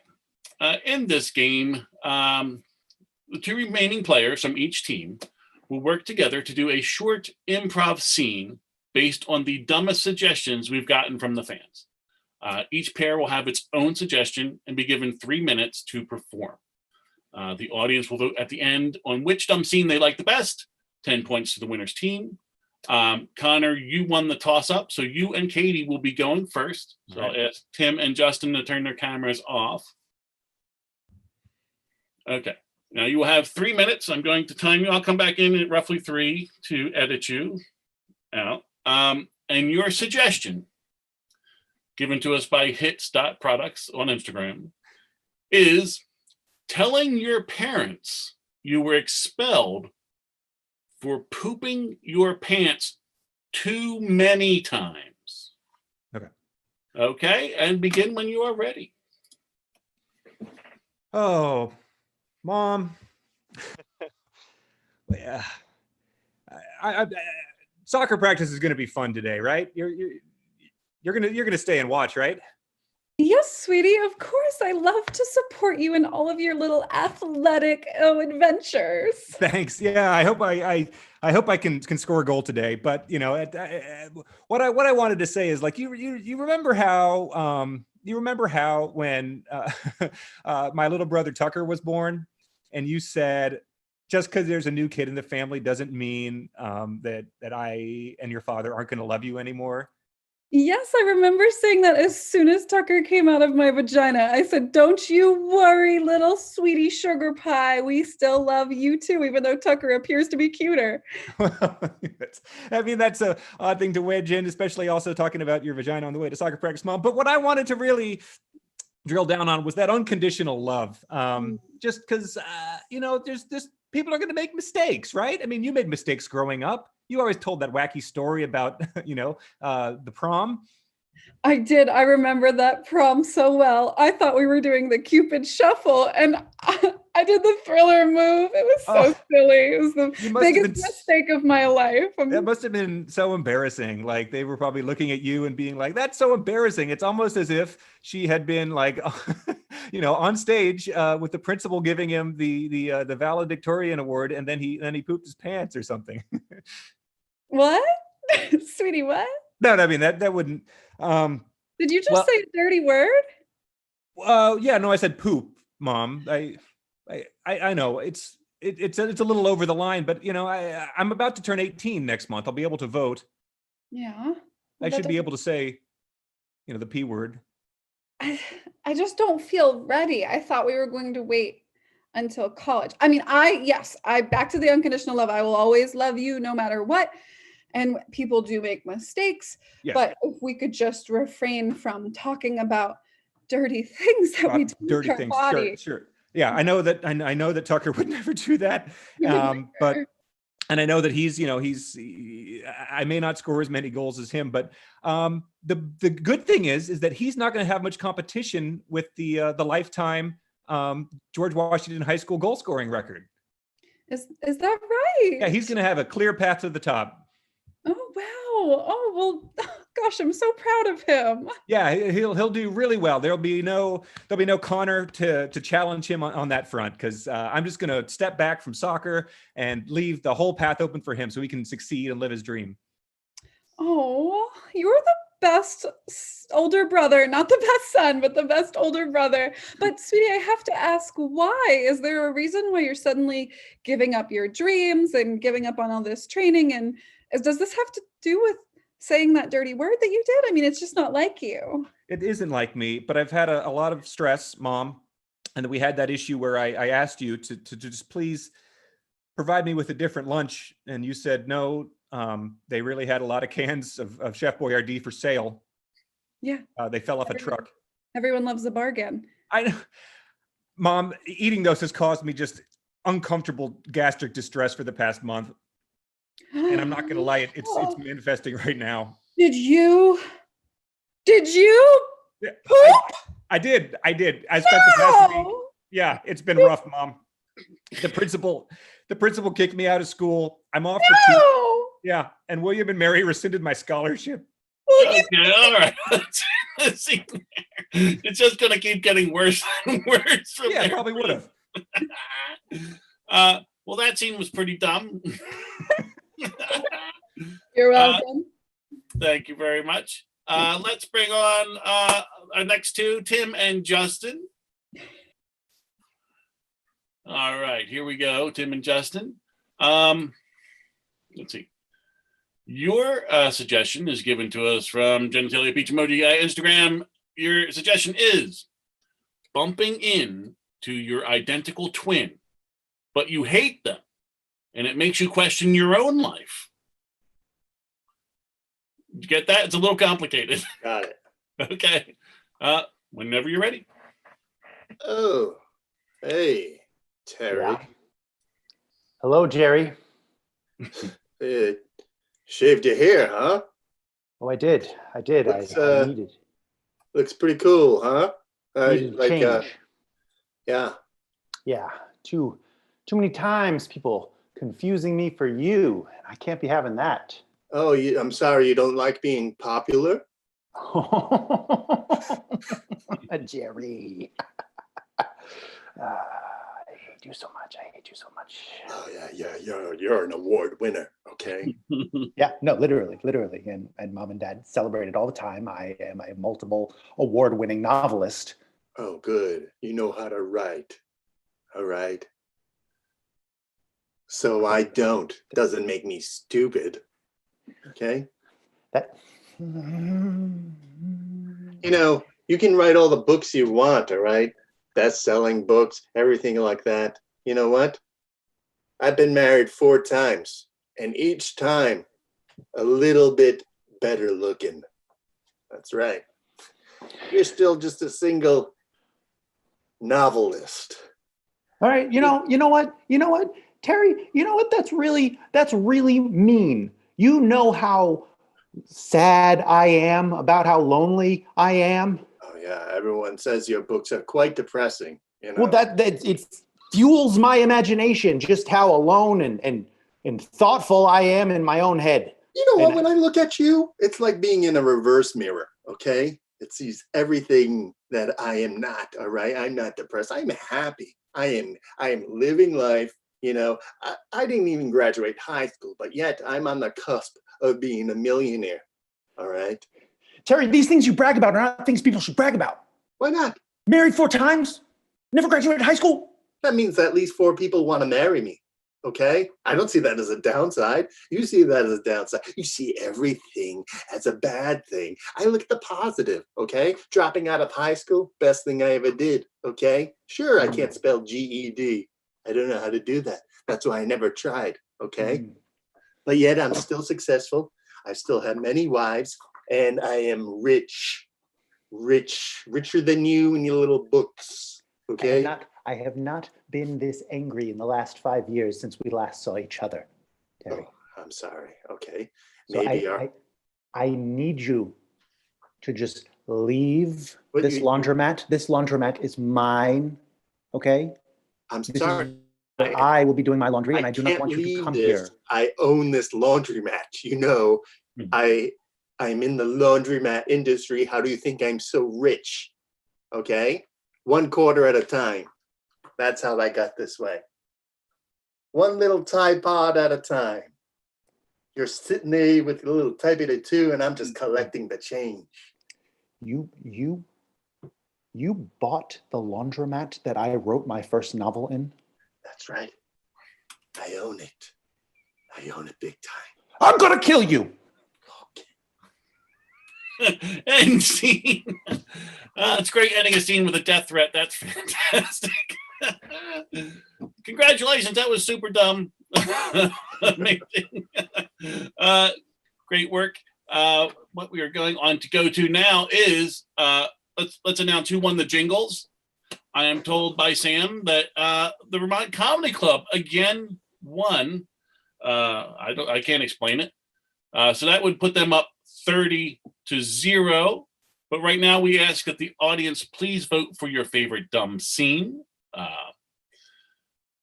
in this game, the two remaining players from each team will work together to do a short improv scene based on the dumbest suggestions we've gotten from the fans. Each pair will have its own suggestion and be given 3 minutes to perform. The audience will vote at the end on which dumb scene they like the best. 10 points to the winner's team. Connor, you won the toss-up, so you and Katie will be going first. So I'll ask Tim and Justin to turn their cameras off. Okay, now you will have 3 minutes. I'm going to time you. I'll come back in at roughly 3 to edit you out. And your suggestion, given to us by hits.products on Instagram, is telling your parents you were expelled for pooping your pants too many times. Okay, and begin when you are ready. Oh, Mom. Yeah. Soccer practice is going to be fun today, right? You're gonna stay and watch, right? Yes, sweetie, of course. I love to support you in all of your little athletic adventures. Thanks. Yeah, I hope I can score a goal today. But what I wanted to say is, like, you remember how when my little brother Tucker was born, and you said, just because there's a new kid in the family doesn't mean that I and your father aren't going to love you anymore. Yes, I remember saying that as soon as Tucker came out of my vagina. I said, don't you worry, little sweetie sugar pie. We still love you too, even though Tucker appears to be cuter. That's a odd thing to wedge in, especially also talking about your vagina on the way to soccer practice, Mom. But what I wanted to really drill down on was that unconditional love. Just because, there's people are going to make mistakes, right? I mean, you made mistakes growing up. You always told that wacky story about, the prom. I did. I remember that prom so well. I thought we were doing the Cupid shuffle, and I did the Thriller move. It was so silly. It was the biggest mistake of my life. That must have been so embarrassing. Like, they were probably looking at you and being like, that's so embarrassing. It's almost as if she had been like, on stage with the principal giving him the valedictorian award, and then he pooped his pants or something. What? Sweetie, what? No, I mean that wouldn't. Did you just well- say a dirty word? Yeah, no, I said poop, Mom. I know it's a little over the line, but you know, I'm about to turn 18 next month. I'll be able to vote. Yeah. I should be able to say, you know, the P word. I just don't feel ready. I thought we were going to wait until college. I mean, I back to the unconditional love. I will always love you no matter what. And people do make mistakes, Yes. but if we could just refrain from talking about dirty things that we do Dirty with our things. body. Sure. Yeah, I know that Tucker would never do that. But and I know that I may not score as many goals as him, but the good thing is that he's not going to have much competition with the lifetime George Washington High School goal scoring record. Is that right? Yeah, he's going to have a clear path to the top. Oh wow! Oh well, gosh, I'm so proud of him. Yeah, he'll do really well. There'll be no Connor to challenge him on that front, because I'm just going to step back from soccer and leave the whole path open for him so he can succeed and live his dream. Oh, you're the best older brother, not the best son, but the best older brother. But sweetie, I have to ask, why? Is there a reason why you're suddenly giving up your dreams and giving up on all this training? And does this have to do with saying that dirty word that you did? I mean, it's just not like you. It isn't like me, but I've had a lot of stress, Mom. And we had that issue where I asked you to just please provide me with a different lunch. And you said no. They really had a lot of cans of Chef Boyardee for sale. Yeah. They fell off a truck. Everyone loves a bargain. I know. Mom, eating those has caused me just uncomfortable gastric distress for the past month. And I'm not going to lie, it's manifesting right now. Did you poop? I did. I spent the past week. Yeah, it's been rough, Mom. The principal kicked me out of school. I'm off for 2. Yeah, and William and Mary rescinded my scholarship. Okay, all right. See, it's just going to keep getting worse and worse. From Yeah, there. probably would have. Well, that scene was pretty dumb. You're welcome. Thank you very much. Let's bring on our next two, Tim and Justin. All right, here we go, Tim and Justin. Let's see. Your suggestion is given to us from Genitalia Peach Emoji Instagram. Your suggestion is bumping in to your identical twin, but you hate them, and it makes you question your own life. Did you get that? It's a little complicated. Got it. Okay. Whenever you're ready. Oh, hey, Terry. Yeah. Hello, Jerry. Shaved your hair, huh? Oh, I did. I needed. Looks pretty cool, huh? Needed Like, change. yeah. Yeah. Too many times people confusing me for you. I can't be having that. Oh, I'm sorry you don't like being popular? Jerry. I hate you so much. Oh, yeah. You're an award winner, okay? Yeah, no, literally. And Mom and Dad celebrate it all the time. I am a multiple award-winning novelist. Oh, good. You know how to write. All right. So I don't. Doesn't make me stupid. Okay? That. You know, you can write all the books you want, all right? Best-selling books, everything like that. You know what? I've been married 4 times, and each time a little bit better looking. That's right. You're still just a single novelist. All right, you know what, Terry, you know what? That's really mean. You know how sad I am about how lonely I am. Oh yeah, everyone says your books are quite depressing. You know? Well, that it fuels my imagination just how alone and thoughtful I am in my own head. You know what? When I look at you, it's like being in a reverse mirror. Okay, it sees everything that I am not. All right, I'm not depressed. I'm happy. I am living life You know, I didn't even graduate high school, but yet I'm on the cusp of being a millionaire. All right. Terry, these things you brag about are not things people should brag about. Why not? Married 4 times? Never graduated high school? That means at least 4 people want to marry me. Okay? I don't see that as a downside. You see that as a downside. You see everything as a bad thing. I look at the positive, okay? Dropping out of high school, best thing I ever did, okay? Sure, I can't spell GED. I don't know how to do that. That's why I never tried, okay? But yet I'm still successful. I still have many wives, and I am rich, richer than you in your little books, okay? I have not been this angry in the last 5 years since we last saw each other, Terry. Oh, I'm sorry. Okay. So Maybe I need you to just leave What this you- laundromat. This laundromat is mine, okay? I'm This sorry. is where I will be doing my laundry, and I do not can't want you to leave come this. here. I own this laundromat. You know, I'm in the laundromat industry. How do you think I'm so rich? Okay? 1 quarter at a time. That's how I got this way. 1 little Tide Pod at a time. You're sitting there with a little typey too, and I'm just collecting the change. You bought the laundromat that I wrote my first novel in? That's right. I own it. I own it big time. I'm gonna kill you. End scene. It's great ending a scene with a death threat. That's fantastic. Congratulations, that was super dumb. Amazing. Great work. What we are going on to go to now is let's announce who won the jingles. I am told by Sam that the Vermont Comedy Club again won. I can't explain it. So that would put them up 30-0. But right now we ask that the audience please vote for your favorite dumb scene.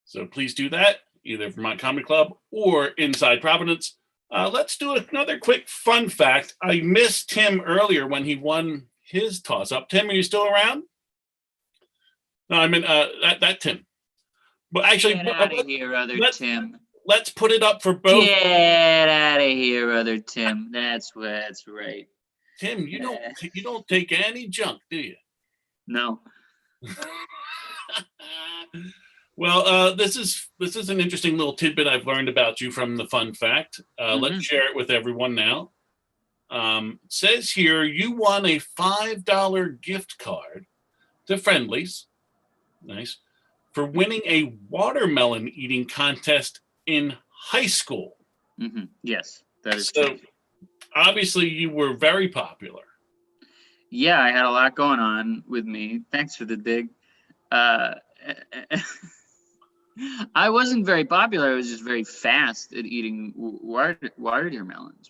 So please do that, either Vermont Comedy Club or Inside Providence. Let's do another quick fun fact. I missed Tim earlier when he won his toss-up. Tim, are you still around? No, I mean that Tim. But actually, Get out of here, other Tim. Let's put it up for both. Get out of here, other Tim. That's right. Tim, you don't take any junk, do you? No. Well, this is an interesting little tidbit I've learned about you from the fun fact. Let's share it with everyone now. It says here you won a $5 gift card to Friendly's, nice, for winning a watermelon eating contest in high school. Yes, that is so. true. Obviously, you were very popular. Yeah, I had a lot going on with me. Thanks for the dig. I wasn't very popular. I was just very fast at eating watermelons.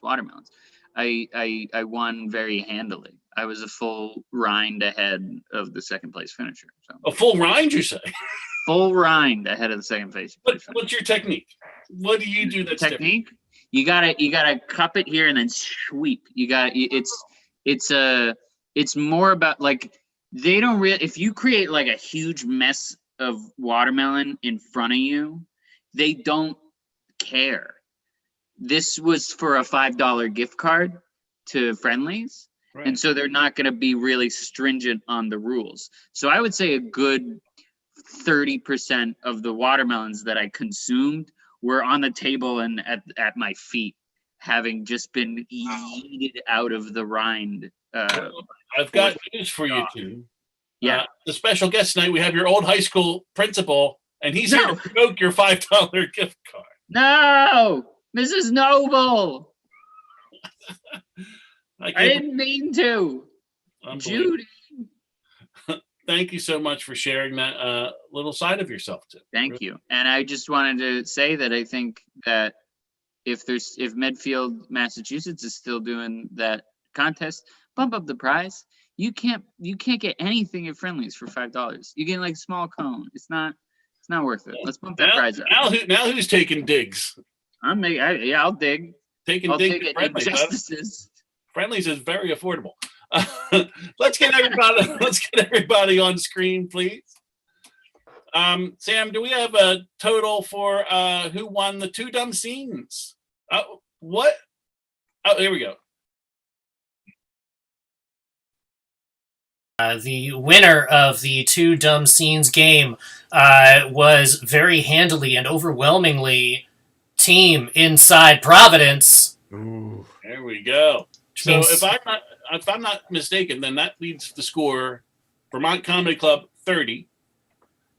I won very handily. I was a full rind ahead of the second place finisher. So. A full rind, you say? Full rind ahead of the second place. What's your technique? What do you do that's technique? Different? You gotta cup it here and then sweep. It's more about like they don't really. If you create like a huge mess of watermelon in front of you, they don't care. This was for a $5 gift card to Friendly's, right. And so they're not going to be really stringent on the rules. So I would say a good 30% of the watermelons that I consumed were on the table and at my feet, having just been yeeted out of the rind. I've got news for you two. Yeah. The special guest tonight, we have your old high school principal, and he's here to provoke your $5 gift card. No, Mrs. Noble. I didn't mean to. Judy. Thank you so much for sharing that little side of yourself, too. Thank you. And I just wanted to say that I think that if Medfield, Massachusetts is still doing that contest, bump up the prize. You can't get anything at Friendly's for $5. You get like a small cone. It's not worth it. Let's bump that prize up. Now who's taking digs? I'll dig. I'll dig at injustices. Friendly's is very affordable. Let's get everybody on screen, please. Sam, do we have a total for who won the 2 dumb scenes? What? Oh, here we go. The winner of the 2 dumb scenes game was very handily and overwhelmingly Team Inside Providence. Ooh. There we go. So means- if I'm not mistaken, then that leads the score: Vermont Comedy Club 30,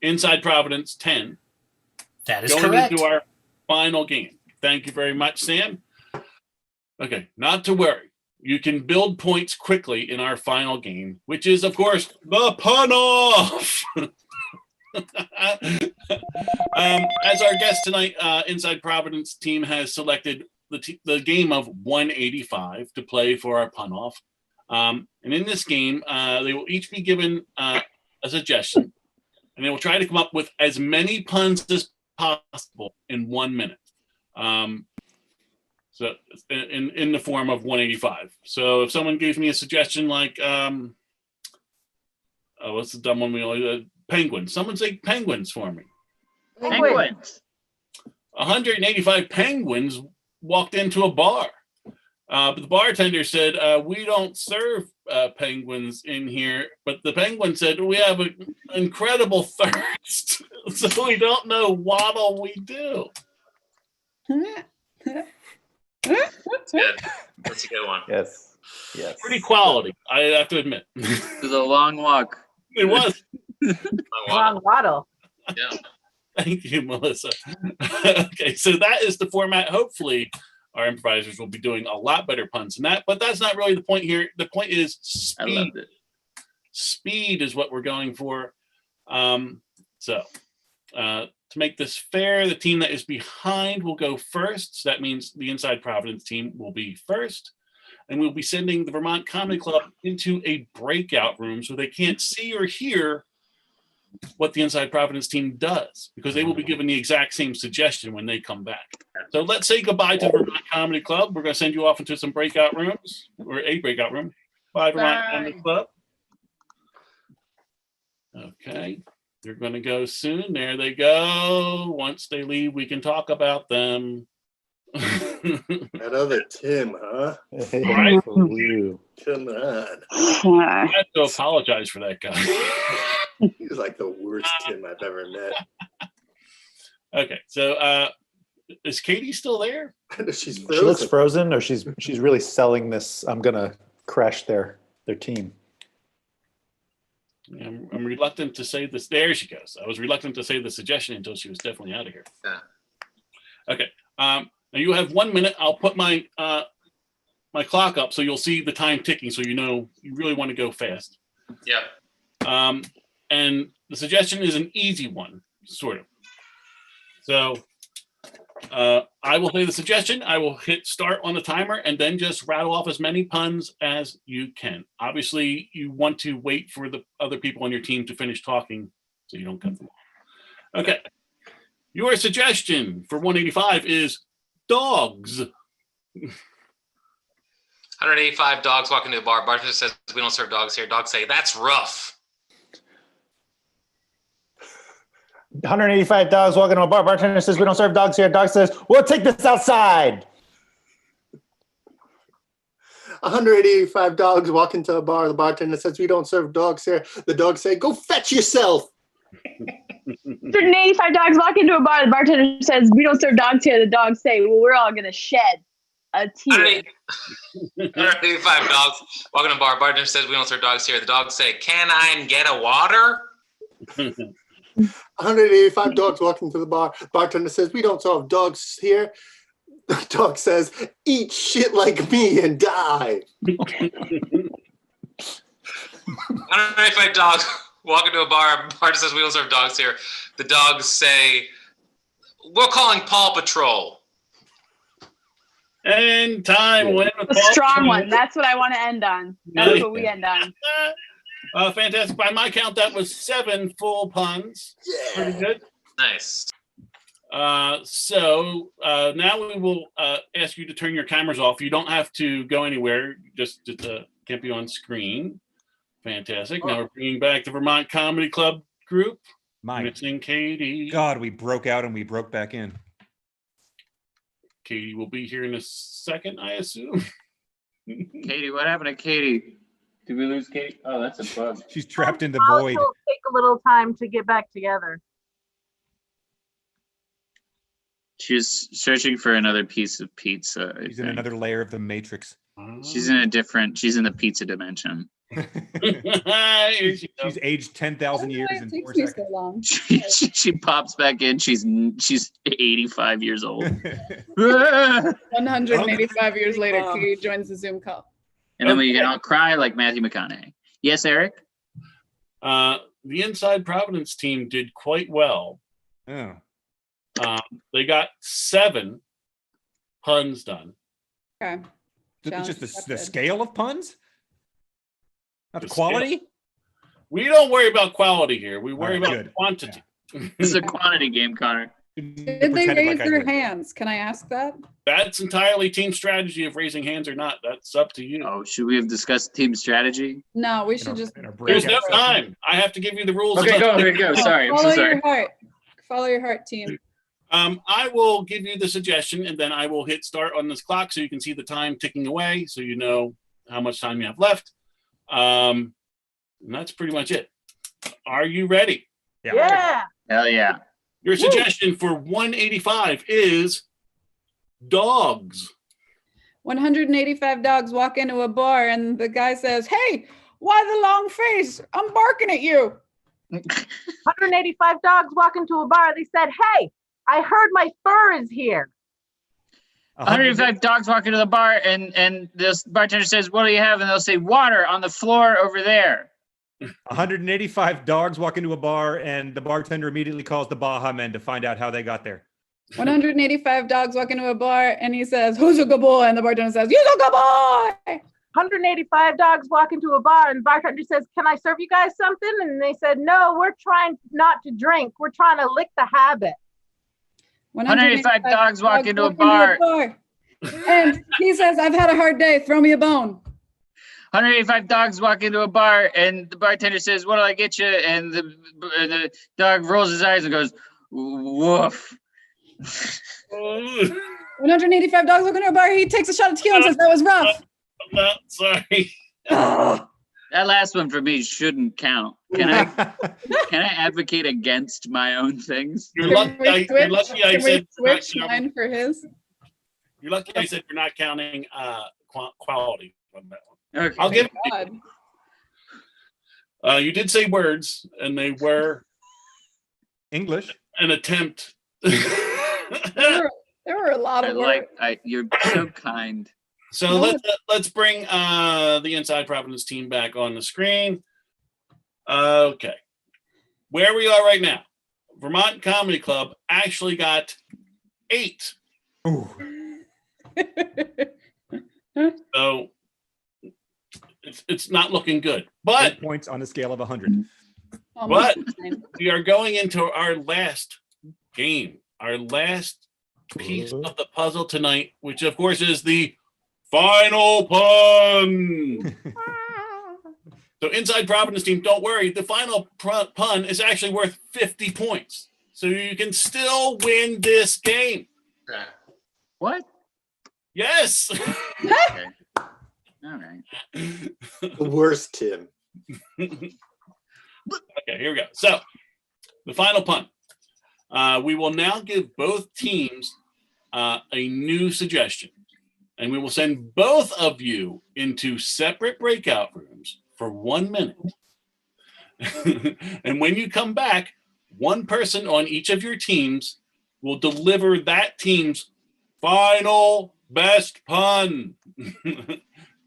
Inside Providence 10. That is going correct. into our final game. Thank you very much, Sam. Okay, not to worry. You can build points quickly in our final game, which is, of course, the pun off. As our guest tonight, Inside Providence team has selected the game of 185 to play for our pun off. And in this game, they will each be given a suggestion, and they will try to come up with as many puns as possible in 1 minute. So in the form of 185. So if someone gives me a suggestion like, what's the dumb one we always, penguins. Someone say penguins for me. Penguins. 185 penguins walked into a bar. But the bartender said, we don't serve penguins in here. But the penguin said, we have an incredible thirst. So we don't know what'll we do. Good. That's a good one. Yes. Pretty quality, I have to admit. It was a long walk. It was. Long waddle. Yeah. Thank you, Melissa. Okay, so that is the format. Hopefully, our improvisers will be doing a lot better puns than that, but that's not really the point here. The point is I speed. loved it. Speed is what we're going for. To make this fair, the team that is behind will go first. So that means the Inside Providence team will be first. And we'll be sending the Vermont Comedy Club into a breakout room so they can't see or hear what the Inside Providence team does, because they will be given the exact same suggestion when they come back. So let's say goodbye to the Vermont Comedy Club. We're going to send you off into some breakout rooms, or a breakout room. Bye, Vermont Comedy Club. Okay. They're going to go soon. There they go. Once they leave, we can talk about them. That other Tim, huh? Right? Come on. I have to apologize for that guy. He's like the worst Tim I've ever met. Okay, so is Katie still there? She's She frozen. looks frozen, or she's really selling this. I'm gonna crash their team. I'm reluctant to say this. There she goes. I was reluctant to say the suggestion until she was definitely out of here. Yeah. Okay. Now you have 1 minute. I'll put my my clock up so you'll see the time ticking, so you know you really want to go fast. Yeah. And the suggestion is an easy one, sort of. So I will say the suggestion. I will hit start on the timer and then just rattle off as many puns as you can. Obviously, you want to wait for the other people on your team to finish talking so you don't cut them off. Okay. Your suggestion for 185 is dogs. 185 dogs walk into a bar. Bartender says, we don't serve dogs here. Dogs say, that's rough. 185 dogs walking to a bar. Bartender says, we don't serve dogs here. Dog says, we'll take this outside. 185 dogs walk into a bar. The bartender says, we don't serve dogs here. The dogs say, go fetch yourself. 185 dogs walk into a bar. The bartender says, we don't serve dogs here. The dogs say, well, we're all going to shed a tear. 185 dogs walk into a bar. Bartender says, we don't serve dogs here. The dogs say, can I get a water? 185 dogs walk into the bar. Bartender says, we don't serve dogs here. The dog says, eat shit like me and die. 185 dogs walk into a bar. Bartender says, we don't serve dogs here. The dogs say, we're calling Paw Patrol. And time went with A strong one. That's what I want to end on. That's what we end on. Fantastic. By my count, that was 7 full puns. Yeah. Pretty good. Nice. So now we will ask you to turn your cameras off. You don't have to go anywhere. Just can't be on screen. Fantastic. Now we're bringing back the Vermont Comedy Club group. Missing Katie. God, we broke out and we broke back in. Katie will be here in a second, I assume. Katie, what happened to Katie? Did we lose Katie? Oh, that's a bug. She's trapped in the I'll void. take a little time to get back together. She's searching for another piece of pizza. She's in another layer of the Matrix. She's in the pizza dimension. She's aged 10,000 years in 4 seconds. So long. She pops back in. She's 85 years old. 185 years later, Katie joins the Zoom call. And then we can all cry like Matthew McConaughey. Yes, Eric? The Inside Providence team did quite well. Oh. They got 7 puns done. Okay. It's just the scale of puns? Not the The quality? scale. We don't worry about quality here. We worry about good. quantity. This is a quantity game, Connor. Did they raise their hands? Can I ask that? That's entirely team strategy of raising hands or not. That's up to you. Oh, should we have discussed team strategy? No, we should just. There's no time. I have to give you the rules. Okay, go. Sorry, I'm so Follow sorry. your heart. Follow your heart, team. I will give you the suggestion, and then I will hit start on this clock so you can see the time ticking away, so you know how much time you have left. And that's pretty much it. Are you ready? Yeah. Hell yeah. Your suggestion for 185 is dogs. 185 dogs walk into a bar, and the guy says, "Hey, why the long face? I'm barking at you." 185 dogs walk into a bar. They said, "Hey, I heard my fur is here." 105 dogs walk into the bar, and this bartender says, "What do you have?" And they'll say, "Water on the floor over there." 185 dogs walk into a bar, and the bartender immediately calls the Baja Men to find out how they got there. 185 dogs walk into a bar, and he says, "Who's a good boy?" And the bartender says, "You're a good boy." 185 dogs walk into a bar, and the bartender says, "Can I serve you guys something?" And they said, "No, we're trying not to drink. We're trying to lick the habit." 185 dogs walk into a bar. And he says, "I've had a hard day. Throw me a bone." 185 dogs walk into a bar, and the bartender says, "What'll I get you?" And the dog rolls his eyes and goes, "Woof." 185 dogs walk into a bar. He takes a shot of tequila and says, "That was rough." No, sorry. That last one for me shouldn't count. Can I advocate against my own things? You're lucky I said switch mine for his. You're lucky I said you're not counting quality on that one. Okay. I'll give it. You did say words, and they were English. An attempt. There were a lot of words. You're so kind. So let's bring the Inside Providence team back on the screen. Okay. Where we are right now, Vermont Comedy Club actually got 8. Ooh. So it's not looking good. But 8 points on a scale of 100. But we are going into our last game, our last piece of the puzzle tonight, which of course is the final pun. So Inside Providence team, don't worry. The final pun is actually worth 50 points. So you can still win this game. What? Yes. Okay. All right. The worst, Tim. Okay, here we go. So the final pun. We will now give both teams a new suggestion. And we will send both of you into separate breakout rooms for 1 minute. And when you come back, one person on each of your teams will deliver that team's final best pun.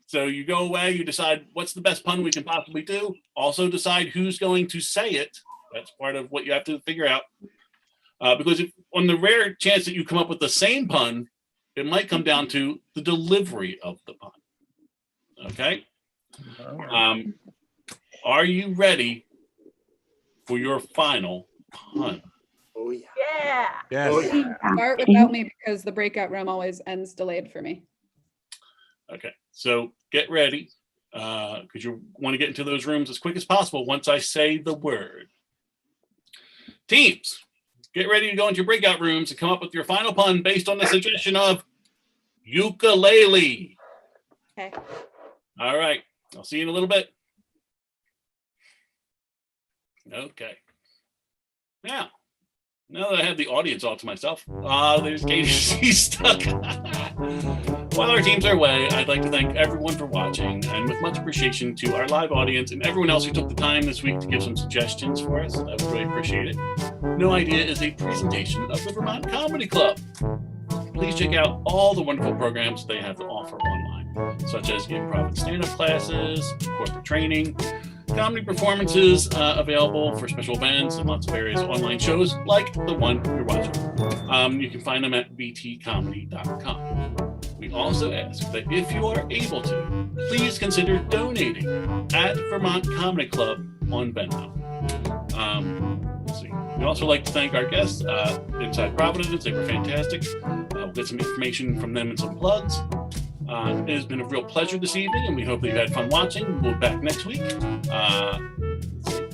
So you go away, you decide what's the best pun we can possibly do. Also decide who's going to say it. That's part of what you have to figure out. Because if, on the rare chance that you come up with the same pun, it might come down to the delivery of the pun. Okay? Are you ready for your final pun? Oh, yeah. Yeah. Yes. Oh, yeah. Start without me because the breakout room always ends delayed for me. Okay, so get ready because you want to get into those rooms as quick as possible once I say the word. Teams, get ready to go into your breakout rooms and come up with your final pun based on the suggestion of ukulele. Okay. All right. I'll see you in a little bit. Okay. Now that I have the audience all to myself, there's Katie. She's stuck. While our teams are away, I'd like to thank everyone for watching, and with much appreciation to our live audience and everyone else who took the time this week to give some suggestions for us. I would really appreciate it. No Idea is a presentation of the Vermont Comedy Club. Please check out all the wonderful programs they have to offer online, such as improv and stand-up classes, corporate training, comedy performances available for special events, and lots of various online shows like the one you're watching. You can find them at vtcomedy.com. We also ask that if you are able to, please consider donating at Vermont Comedy Club on Venmo. Let's see. We'd also like to thank our guests, Inside Providence. They were fantastic. We'll get some information from them and some plugs. It has been a real pleasure this evening, and we hope that you had fun watching. We'll be back next week.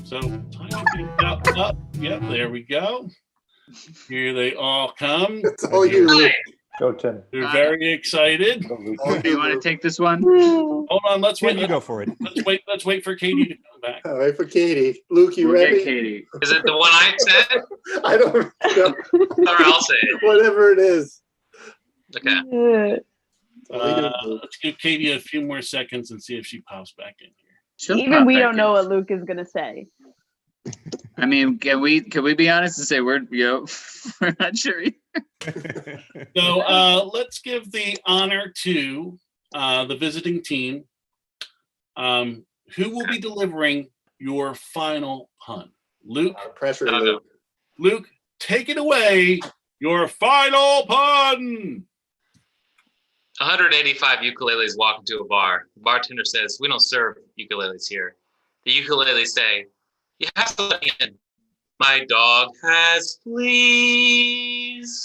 So time should be up. Yep, there we go. Here they all come. That's all you. Go, Tim. They're very excited. You want to take this one? Hold on, let's wait. You go for it. Let's wait for Katie to come back. All right, for Katie. Luke, you Okay, ready? Katie. Is it the one I said? I don't know. Or I'll say it. Whatever it is. Okay. Let's give Katie a few more seconds and see if she pops back in here. Even we don't know what Luke is gonna say. I mean, can we be honest and say we're not sure. So let's give the honor to the visiting team, who will be delivering your final pun. Luke, Pressure, Luke. Luke, take it away. Your final pun. 185 ukuleles walk into a bar. The bartender says, "We don't serve ukuleles here." The ukuleles say, "You have to let me in. My dog has fleas."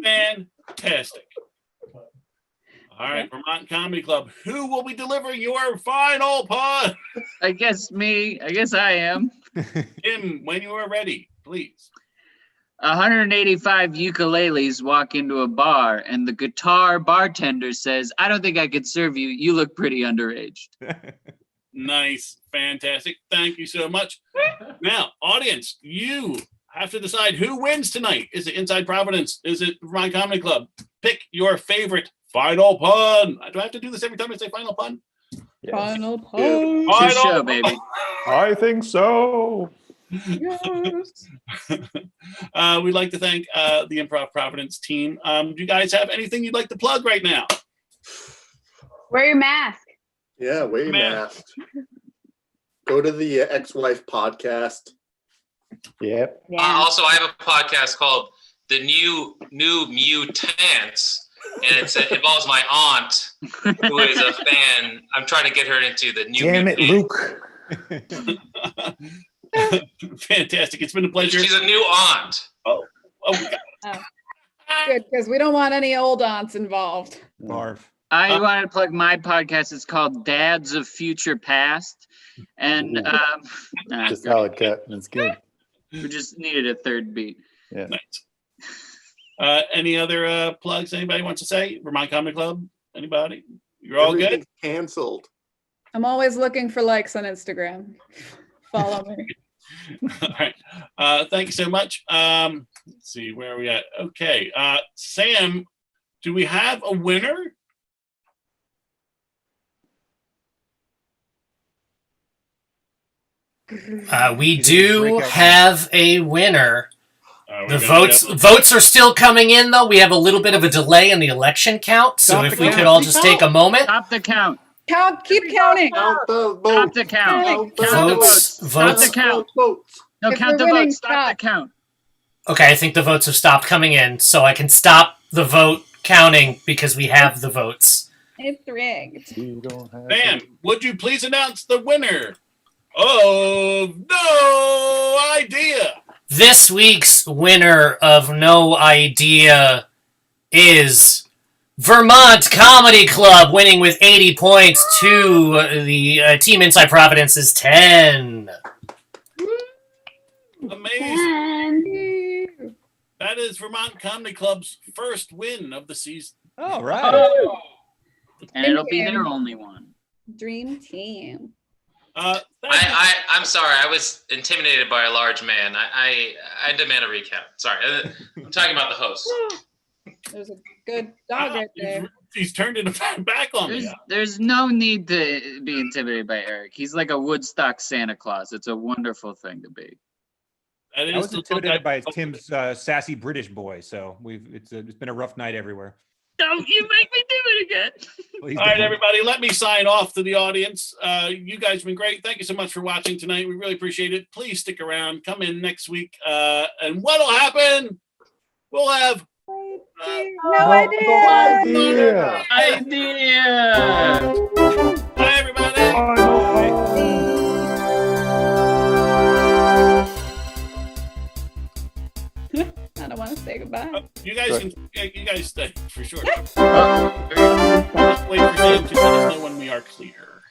Fantastic. All right, Vermont Comedy Club, who will be delivering your final pun? I guess me. I guess I am. Tim, when you are ready, please. 185 ukuleles walk into a bar, and the guitar bartender says, "I don't think I could serve you. You look pretty underaged." Nice. Fantastic. Thank you so much. Now, audience, you have to decide who wins tonight. Is it Inside Providence? Is it Vermont Comedy Club? Pick your favorite final pun. Do I have to do this every time I say final pun? Yes. Final pun. It's your Final show, pun. baby. I think so. Yes. We'd like to thank the Improv Providence team. Do you guys have anything you'd like to plug right now? Wear your mask. Yeah, wear your Man. mask. Go to the ex-wife podcast. Yep. Yeah. Also, I have a podcast called The New Mutants, and it involves my aunt, who is a fan. I'm trying to get her into the New Damn it, Mutants. Luke. Fantastic. It's been a pleasure. She's a new aunt. Oh, Good, because we don't want any old aunts involved. Barf. I want to plug my podcast. It's called Dads of Future Past. And Just solid cut. That's good. we just needed a third beat. Yeah. nice. Any other plugs anybody wants to say? Vermont Comedy Club? Anybody? You're all good? Everything's canceled. I'm always looking for likes on Instagram. Follow me. All right. Thank you so much. Let's see, where are we at? Okay. Sam, do we have a winner? We do have a winner. The We're gonna votes are still coming in, though. We have a little bit of a delay in the election count, so Stop if the we count. could all just take a moment. Stop the count. Keep counting. Count the Stop votes. the count. Count the Count the Votes- votes. Stop votes- the count. Votes. No, If count the we're winning, votes. Stop the count. Okay, I think the votes have stopped coming in, so I can stop the vote counting because we have the votes. It's rigged. You don't have Sam, would you please announce the winner of No Idea? This week's winner of No Idea is Vermont Comedy Club, winning with 80 points to the Team Inside Providence's 10. Amazing. That is Vermont Comedy Club's first win of the season. All right. Oh. And it'll be their only one. Dream team. I'm sorry. I was intimidated by a large man. I demand a recount. Sorry. I'm talking about the host. There's a good dog right there. He's turned it back on me. There's no need to be intimidated by Eric. He's like a Woodstock Santa Claus. It's a wonderful thing to be. I was intimidated by Tim's sassy British boy, so it's been a rough night everywhere. Don't you make me do it again. All right, everybody, let me sign off to the audience. You guys have been great. Thank you so much for watching tonight. We really appreciate it. Please stick around. Come in next week. And what'll happen? We'll have no idea. Bye, everybody. I don't want to say goodbye. You guys stay for sure. Just wait for Sam to let us know when we are clear.